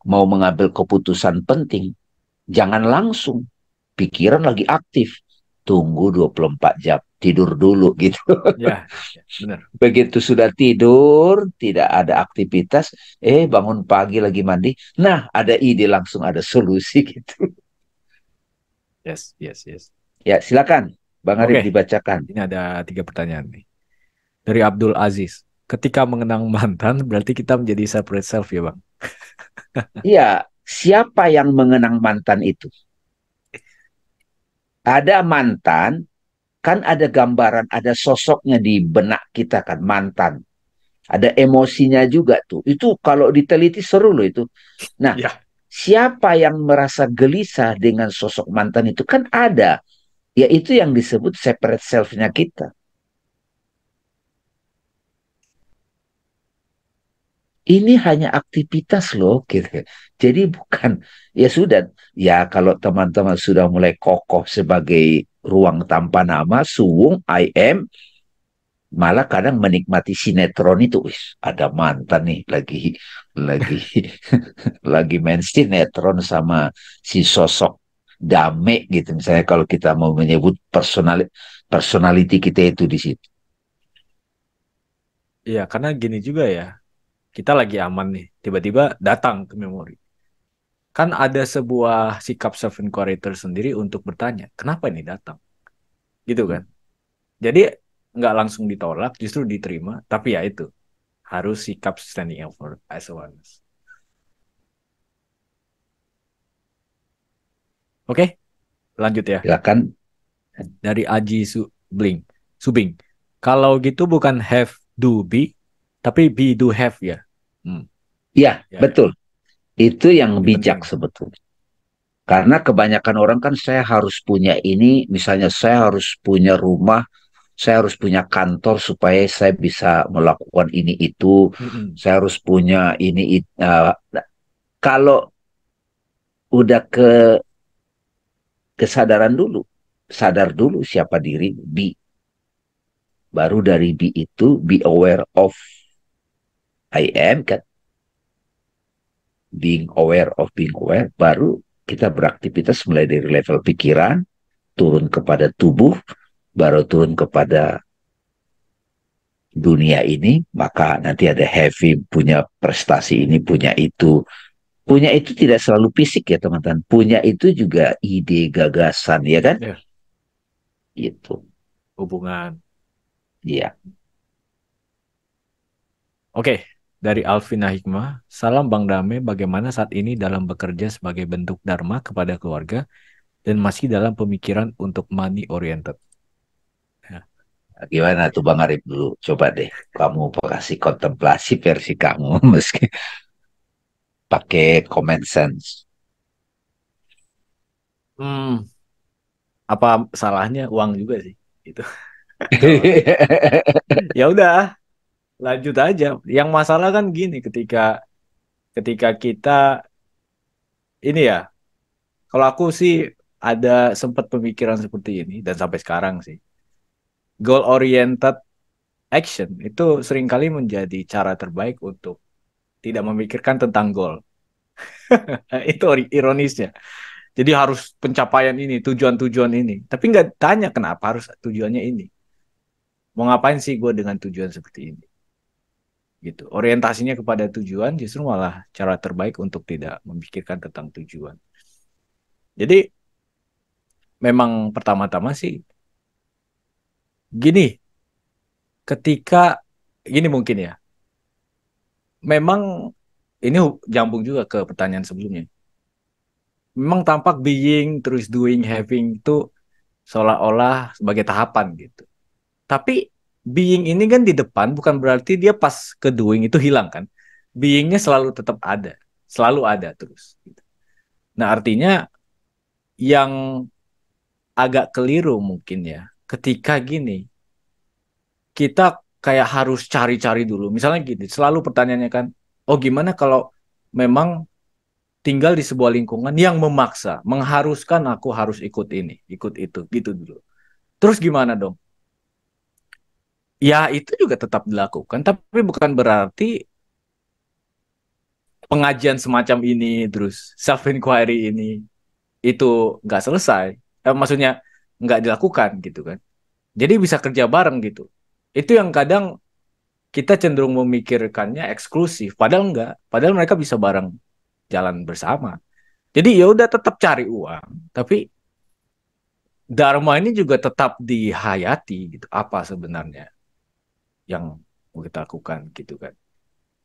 mau mengambil keputusan penting, jangan langsung. Pikiran lagi aktif. Tunggu 24 jam. Tidur dulu gitu. Ya, benar. Begitu sudah tidur, tidak ada aktivitas, bangun pagi lagi mandi. Nah, ada ide langsung ada solusi gitu. Yes, yes, yes. Ya, silakan Bang Arif Oke, dibacakan. ini ada 3 pertanyaan nih. Dari Abdul Aziz. Ketika mengenang mantan, berarti kita menjadi separate self ya, Bang? Iya, siapa yang mengenang mantan itu? Ada mantan, kan ada gambaran, ada sosoknya di benak kita kan, mantan. Ada emosinya juga tuh. Itu kalau diteliti seru loh itu. Nah, Ya. siapa yang merasa gelisah dengan sosok mantan itu? Kan ada. Yaitu yang disebut separate self-nya kita. Ini hanya aktivitas loh, gitu. Jadi bukan, ya sudah, ya kalau teman-teman sudah mulai kokoh sebagai ruang tanpa nama, suwung, I am, malah kadang menikmati sinetron itu, wis, ada mantan nih lagi lagi main sinetron sama si sosok Dame gitu, misalnya kalau kita mau menyebut personality kita itu di situ. Iya, karena gini juga ya. Kita lagi aman nih, tiba-tiba datang ke memori. Kan ada sebuah sikap self-inquiry tersendiri untuk bertanya, kenapa ini datang? Gitu kan? Jadi nggak langsung ditolak, justru diterima. Tapi ya itu, harus sikap standing up for as awareness. Oke, lanjut ya. Silakan. Dari Aji Subling. Subing. Kalau gitu bukan have do be, tapi be do have ya. Hmm, Ya, ya, ya. betul. Itu yang Ini penting bijak nih. sebetulnya. Karena kebanyakan orang kan saya harus punya ini, misalnya saya harus punya rumah, saya harus punya kantor supaya saya bisa melakukan ini itu, Mm-mm. saya harus punya ini. Kalau udah kesadaran dulu, sadar dulu siapa diri, be. Baru dari be itu, be aware of I am, kan? Being aware of being aware, baru kita beraktivitas mulai dari level pikiran, turun kepada tubuh, baru turun kepada dunia ini, maka nanti ada heavy, punya prestasi ini, punya itu. Punya itu tidak selalu fisik ya teman-teman. Punya itu juga ide, gagasan, ya kan? Ya, Itu. hubungan. Ya. Oke, dari Alvina Hikmah. Salam Bang Dame, bagaimana saat ini dalam bekerja sebagai bentuk dharma kepada keluarga dan masih dalam pemikiran untuk money oriented? Ya. Gimana tuh Bang Arif dulu? Coba deh. Kamu kasih kontemplasi versi kamu. Meski pakai common sense. Hmm, apa salahnya uang juga sih? Itu. Kalau ya udah, lanjut aja. Yang masalah kan gini, ketika ketika kita ini ya, kalau aku sih ada sempat pemikiran seperti ini dan sampai sekarang sih. Goal oriented action itu seringkali menjadi cara terbaik untuk tidak memikirkan tentang goal. Itu ironisnya. Jadi harus pencapaian ini, tujuan-tujuan ini. Tapi nggak tanya kenapa harus tujuannya ini. Mau ngapain sih gue dengan tujuan seperti ini? Gitu. Orientasinya kepada tujuan justru malah cara terbaik untuk tidak memikirkan tentang tujuan. Jadi memang pertama-tama sih gini, ketika gini mungkin ya, memang ini jambung juga ke pertanyaan sebelumnya. Memang tampak being terus doing having itu seolah-olah sebagai tahapan gitu. Tapi being ini kan di depan bukan berarti dia pas ke doing itu hilang kan. Beingnya selalu tetap ada, selalu ada terus. Gitu. Nah artinya yang agak keliru mungkin ya, ketika gini kita kayak harus cari-cari dulu. Misalnya gini, selalu pertanyaannya kan, oh gimana kalau memang tinggal di sebuah lingkungan yang memaksa, mengharuskan aku harus ikut ini, ikut itu, gitu dulu. Terus gimana dong? Ya itu juga tetap dilakukan, tapi bukan berarti pengajian semacam ini, terus self inquiry ini itu nggak selesai. Maksudnya nggak dilakukan gitu kan. Jadi bisa kerja bareng gitu. Itu yang kadang kita cenderung memikirkannya eksklusif, padahal enggak. Padahal mereka bisa bareng jalan bersama. Jadi ya udah tetap cari uang, tapi Dharma ini juga tetap dihayati gitu. Apa sebenarnya yang mau kita lakukan gitu kan.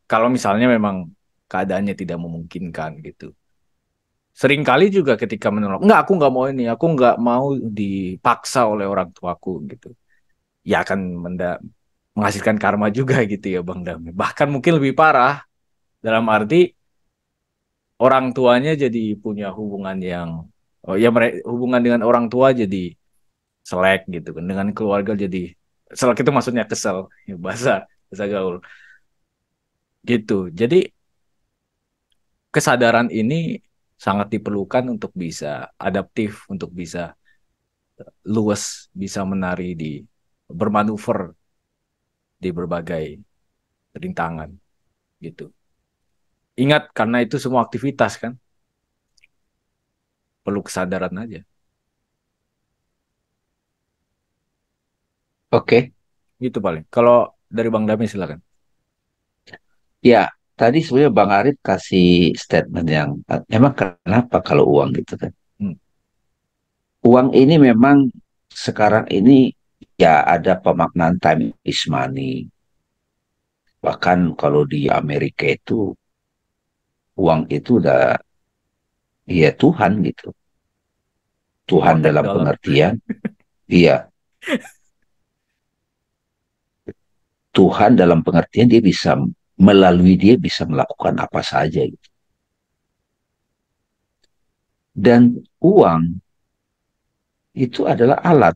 Kalau misalnya memang keadaannya tidak memungkinkan gitu. Seringkali juga ketika menolak, enggak aku nggak mau ini, aku nggak mau dipaksa oleh orang tuaku gitu. Ya akan menghasilkan karma juga gitu ya Bang Dami. Bahkan mungkin lebih parah dalam arti orang tuanya jadi punya hubungan yang oh ya hubungan dengan orang tua jadi selek gitu kan. Dengan keluarga jadi selek itu maksudnya kesel ya, bahasa bahasa gaul gitu. Jadi kesadaran ini sangat diperlukan untuk bisa adaptif, untuk bisa luwes, bisa menari di bermanuver di berbagai rintangan gitu. Ingat karena itu semua aktivitas kan perlu kesadaran aja. Oke. Gitu paling. Kalau dari Bang Dami silakan. Ya, tadi sebenarnya Bang Arif kasih statement yang emang kenapa kalau uang gitu kan. Hmm, Uang ini memang sekarang ini ya ada pemaknaan time is money. Bahkan kalau di Amerika itu uang itu udah ya Tuhan gitu. Tuhan protect dalam dollar. pengertian, iya, Tuhan dalam pengertian dia bisa melalui dia bisa melakukan apa saja gitu. Dan uang itu adalah alat,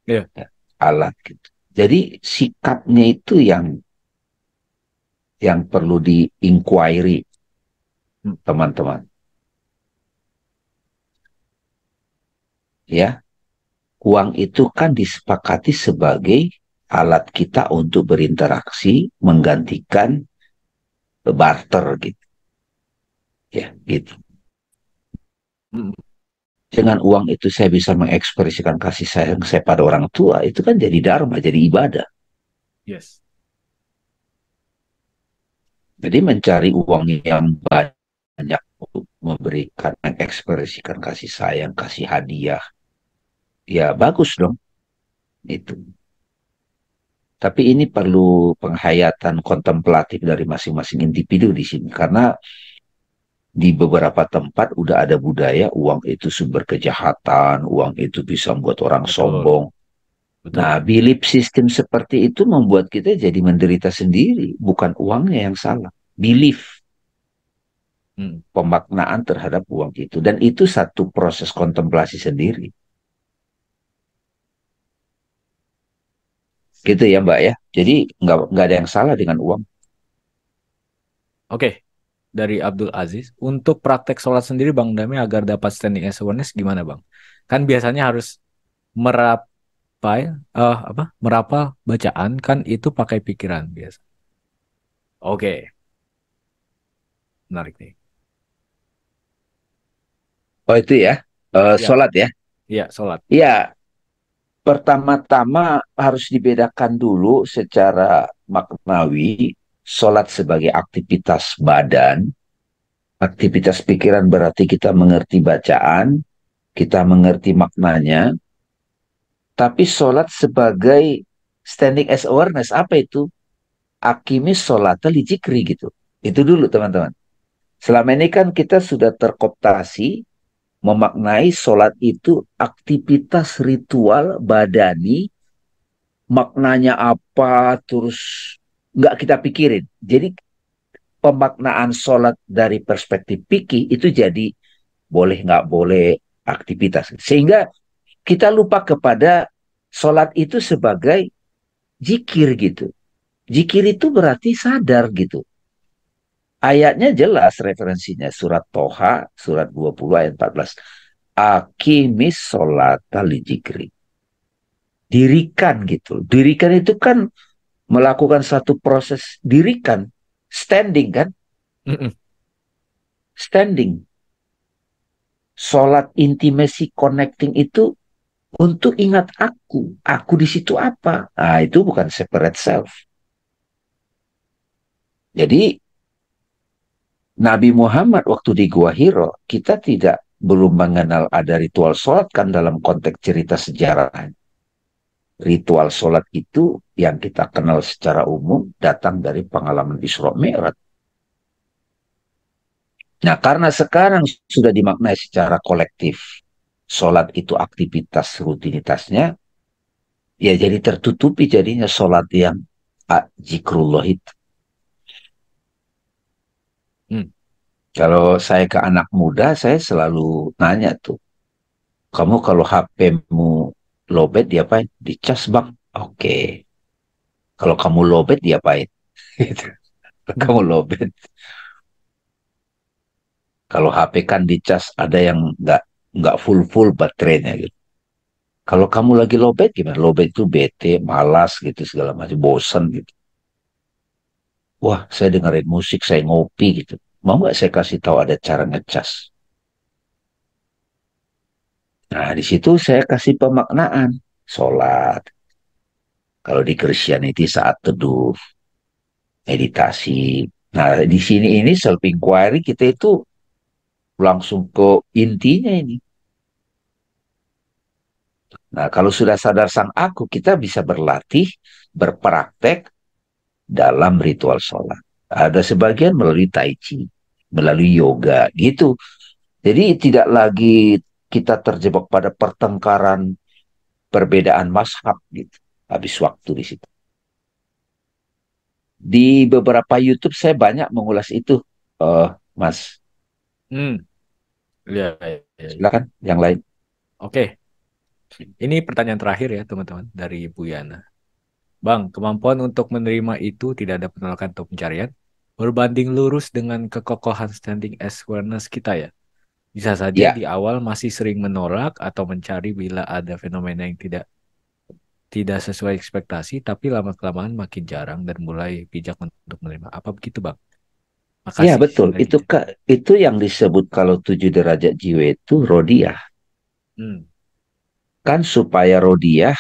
Iya. ya, alat gitu. Jadi sikapnya itu yang perlu di-inquiry Hmm, teman-teman. Ya, uang itu kan disepakati sebagai alat kita untuk berinteraksi, menggantikan barter gitu. Ya, gitu. hmm, Dengan uang itu saya bisa mengekspresikan kasih sayang saya pada orang tua, itu kan jadi dharma, jadi ibadah. yes. Jadi mencari uang yang banyak untuk memberikan, mengekspresikan kasih sayang, kasih hadiah, ya bagus dong itu. Tapi ini perlu penghayatan kontemplatif dari masing-masing individu di sini. Karena di beberapa tempat udah ada budaya uang itu sumber kejahatan, uang itu bisa membuat orang Betul. sombong. Nah, Betul. belief system seperti itu membuat kita jadi menderita sendiri, bukan uangnya yang salah. Belief, Hmm. pemaknaan terhadap uang itu. Dan itu satu proses kontemplasi sendiri. Gitu ya Mbak ya. Jadi nggak ada yang salah dengan uang. Oke, dari Abdul Aziz. Untuk praktek sholat sendiri Bang Dami agar dapat standing as awareness gimana Bang? Kan biasanya harus merapai apa? Merapal bacaan kan itu pakai pikiran biasa. Oke, menarik nih. Oh itu ya, Ya, sholat ya. iya sholat. Ya, pertama-tama harus dibedakan dulu secara maknawi, sholat sebagai aktivitas badan, aktivitas pikiran berarti kita mengerti bacaan, kita mengerti maknanya, tapi sholat sebagai standing as awareness, apa itu? Akimis sholata li jikri gitu. Itu dulu teman-teman. Selama ini kan kita sudah terkoptasi memaknai sholat itu aktivitas ritual badani, maknanya apa, terus nggak kita pikirin. Jadi pemaknaan sholat dari perspektif fikih itu jadi boleh nggak boleh aktivitas. Sehingga kita lupa kepada sholat itu sebagai zikir gitu. Zikir itu berarti sadar gitu. Ayatnya jelas referensinya surat Toha surat 20 ayat 14. Akimis sholata li zikri. Dirikan gitu. Dirikan itu kan melakukan satu proses dirikan. Standing kan? Mm-mm. Standing. Sholat intimacy connecting itu untuk ingat aku. Aku di situ apa? Nah, itu bukan separate self. Jadi Nabi Muhammad waktu di Gua Hiro, kita tidak belum mengenal ada ritual sholat kan dalam konteks cerita sejarah. Ritual sholat itu yang kita kenal secara umum datang dari pengalaman Isra Mi'raj. Nah, karena sekarang sudah dimaknai secara kolektif, sholat itu aktivitas rutinitasnya, ya jadi tertutupi jadinya sholat yang zikrullah itu. Hmm. Kalau saya ke anak muda, saya selalu nanya tuh, kamu kalau HP-mu lowbat diapain? Dicas bang. Oke. Kalau kamu lowbat diapain? Gitu. Kalau Hmm. kamu lowbat. Kalau HP kan dicas ada yang nggak full baterainya gitu. Kalau kamu lagi lowbat gimana? Lowbat itu bete, malas gitu segala macam, bosan gitu. Wah, saya dengerin musik, saya ngopi gitu. Mau nggak saya kasih tahu ada cara ngecas? Nah, di situ saya kasih pemaknaan. Sholat. Kalau di Christianity saat teduh, meditasi. Nah, di sini ini self inquiry kita itu langsung ke intinya ini. Nah, kalau sudah sadar sang aku, kita bisa berlatih, berpraktek dalam ritual sholat. Ada sebagian melalui tai chi, melalui yoga, gitu. Jadi tidak lagi kita terjebak pada pertengkaran perbedaan mazhab gitu. Habis waktu di situ. Di beberapa YouTube saya banyak mengulas itu, Mas. Hmm. Ya, ya, ya, ya. Silakan yang lain. Oke, ini pertanyaan terakhir ya teman-teman dari Bu Yana. Bang, kemampuan untuk menerima itu tidak ada penolakan atau pencarian berbanding lurus dengan kekokohan standing awareness kita ya. Bisa saja Ya, di awal masih sering menolak atau mencari bila ada fenomena yang tidak tidak sesuai ekspektasi, tapi lama-kelamaan makin jarang dan mulai bijak untuk menerima. Apa begitu, Bang? ya Makasih betul. dari Itu yang disebut kalau 7 derajat jiwa itu rodiah. Hmm. Kan supaya rodiah,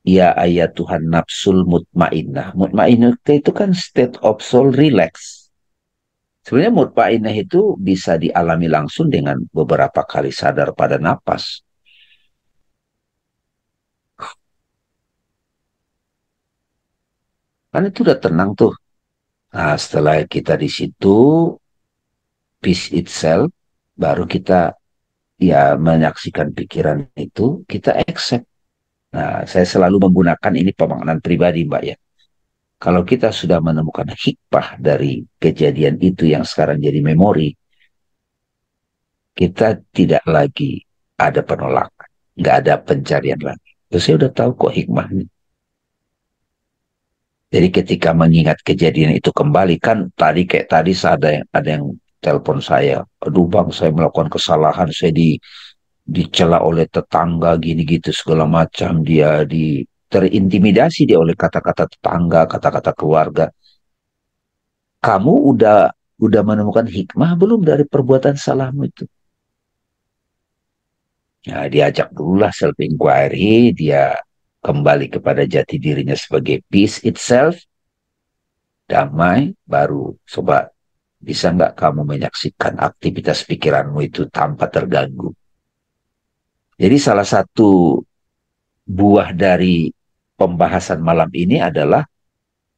ya ayat Tuhan nafsul mutmainnah. Ngapain? Mutmainnah itu kan state of soul relax. Sebenarnya mutmainnah itu bisa dialami langsung dengan beberapa kali sadar pada napas. Kan itu udah tenang tuh. Nah, setelah kita di situ, peace itself, baru kita ya menyaksikan pikiran itu, kita accept. Nah, saya selalu menggunakan ini pemaknaan pribadi, Mbak ya. Kalau kita sudah menemukan hikmah dari kejadian itu yang sekarang jadi memori, kita tidak lagi ada penolakan, nggak ada pencarian lagi. Terus saya udah tahu kok hikmahnya. Jadi ketika mengingat kejadian itu kembali, kan tadi kayak tadi ada yang telepon saya, aduh bang saya melakukan kesalahan, saya dicela oleh tetangga gini gitu segala macam, dia terintimidasi dia oleh kata-kata tetangga, kata-kata keluarga. Kamu udah menemukan hikmah belum dari perbuatan salahmu itu? Nah, diajak dulu lah self inquiry, dia kembali kepada jati dirinya sebagai peace itself, damai, baru coba bisa nggak kamu menyaksikan aktivitas pikiranmu itu tanpa terganggu. Jadi salah satu buah dari pembahasan malam ini adalah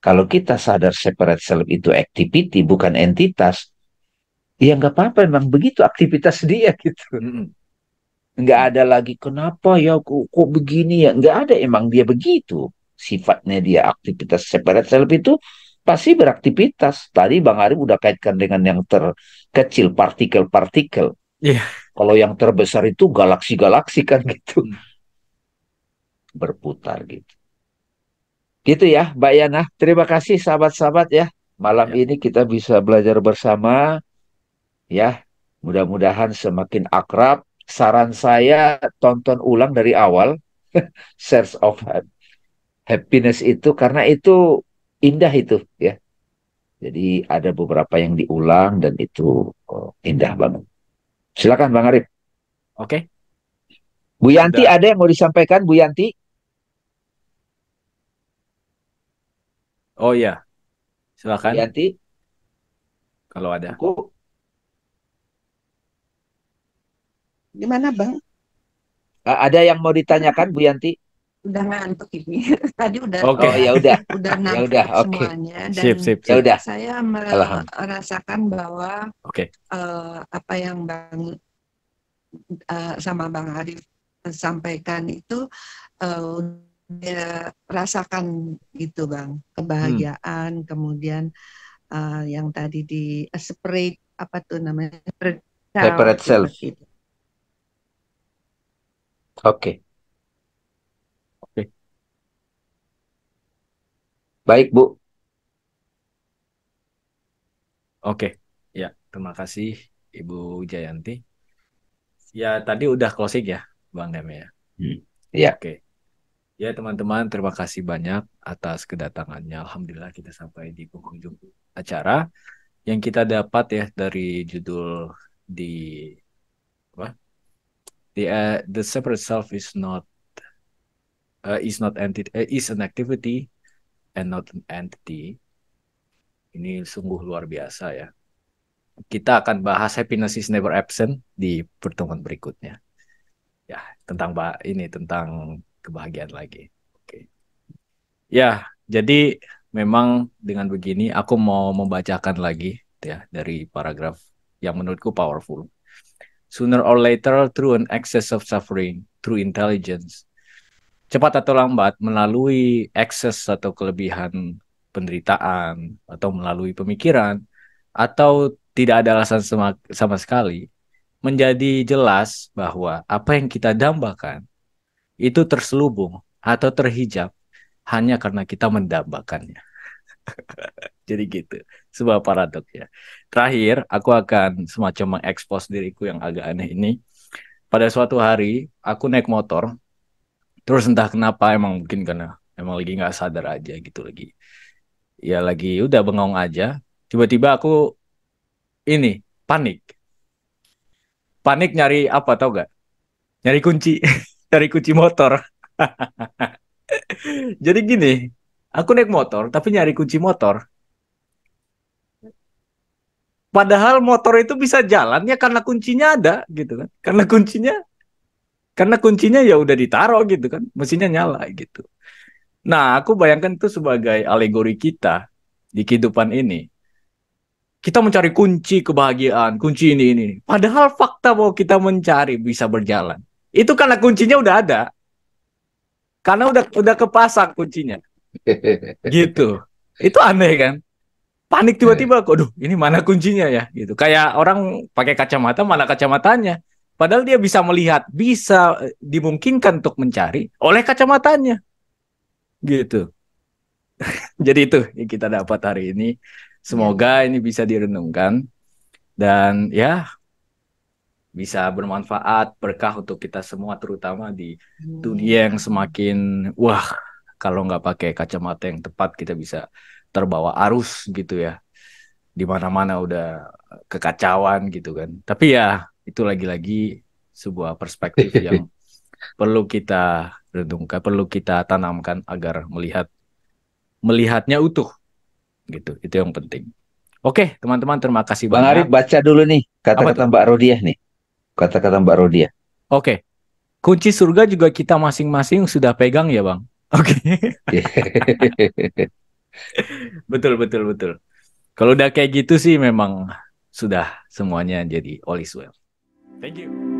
kalau kita sadar separate self itu activity bukan entitas, ya nggak apa-apa, memang begitu aktivitas dia gitu. Mm-mm. Nggak Mm. ada lagi kenapa ya kok begini ya, nggak ada, emang dia begitu sifatnya, dia aktivitas separate self itu pasti beraktivitas. Tadi Bang Arif udah kaitkan dengan yang terkecil, partikel-partikel. Iya. Kalau yang terbesar itu galaksi-galaksi kan gitu, Mm. berputar gitu. Gitu ya, Mbak Yana. Terima kasih sahabat-sahabat ya. Malam Ya. ini kita bisa belajar bersama ya. Mudah-mudahan semakin akrab. Saran saya tonton ulang dari awal Search of Happiness itu karena itu indah itu ya. Jadi ada beberapa yang diulang dan itu indah banget. Silakan Bang Arif. Oke, Bu Yanti sudah. ada yang mau disampaikan Bu Yanti? Oh iya, Bu silakan Yanti, kalau ada. aku Gimana Bang? Ada yang mau ditanyakan Bu Yanti? Udah ngantuk ini. Tadi Oke. Oh ya udah, udah ya udah, nangkep oke, semuanya Sip, dan sip, ya sip. udah. saya Alhamdulillah. merasakan bahwa Oke. apa yang sama Bang Arif sampaikan itu dia rasakan gitu Bang, kebahagiaan, kemudian yang tadi di separate apa tuh namanya self Separate self. seperti itu. Oke, Oke. baik Bu. Oke. Ya, terima kasih Ibu Jayanti. Ya, tadi udah closing ya, Bang Dem ya. Ya, Oke. Ya, teman-teman, terima kasih banyak atas kedatangannya. Alhamdulillah kita sampai di penghujung acara yang kita dapat ya dari judul di apa? The separate self is not entity is an activity and not an entity. Ini sungguh luar biasa ya. Kita akan bahas happiness is never absent di pertemuan berikutnya. Ya, tentang kebahagiaan lagi. Oke. Ya, jadi memang dengan begini aku mau membacakan lagi ya dari paragraf yang menurutku powerful. Sooner or later, through an excess of suffering, through intelligence, cepat atau lambat melalui excess atau kelebihan penderitaan atau melalui pemikiran atau tidak ada alasan sama sekali, menjadi jelas bahwa apa yang kita dambakan itu terselubung atau terhijab hanya karena kita mendambakannya. Jadi gitu, sebuah paradoks ya. Terakhir, aku akan semacam mengekspos diriku yang agak aneh ini. Pada suatu hari, aku naik motor, terus entah kenapa, emang mungkin karena emang lagi nggak sadar aja gitu lagi. Ya lagi udah bengong aja, tiba-tiba aku ini, panik. Panik nyari apa tau gak? Nyari kunci, nyari kunci motor. Jadi gini, aku naik motor, tapi nyari kunci motor. Padahal motor itu bisa jalan ya karena kuncinya ada gitu kan. Karena kuncinya ya udah ditaruh gitu kan, mesinnya nyala gitu. Nah, aku bayangkan itu sebagai alegori kita di kehidupan ini. Kita mencari kunci kebahagiaan, kunci ini. Padahal fakta bahwa kita mencari bisa berjalan. Itu karena kuncinya udah ada. Karena udah kepasang kuncinya. Gitu. Itu aneh kan? Panik tiba-tiba kok, aduh ini mana kuncinya ya gitu. Kayak orang pakai kacamata, mana kacamatanya. Padahal dia bisa melihat, bisa dimungkinkan untuk mencari oleh kacamatanya gitu. Jadi itu yang kita dapat hari ini. Semoga ini bisa direnungkan dan ya bisa bermanfaat berkah untuk kita semua terutama di dunia yang semakin wah kalau nggak pakai kacamata yang tepat kita bisa terbawa arus gitu ya di mana-mana udah kekacauan gitu kan. Tapi ya itu lagi-lagi sebuah perspektif yang perlu kita renungkan, perlu kita tanamkan agar melihatnya utuh gitu. Itu yang penting. Oke, teman-teman terima kasih Bang banyak. Arif baca dulu nih Apa kata-kata tuh? Mbak Rodiah nih. Kata-kata Mbak Rodiah. Oke. Kunci surga juga kita masing-masing sudah pegang ya, Bang. Oke. Betul, betul, betul. Kalau udah kayak gitu sih memang sudah semuanya jadi all is well. Thank you.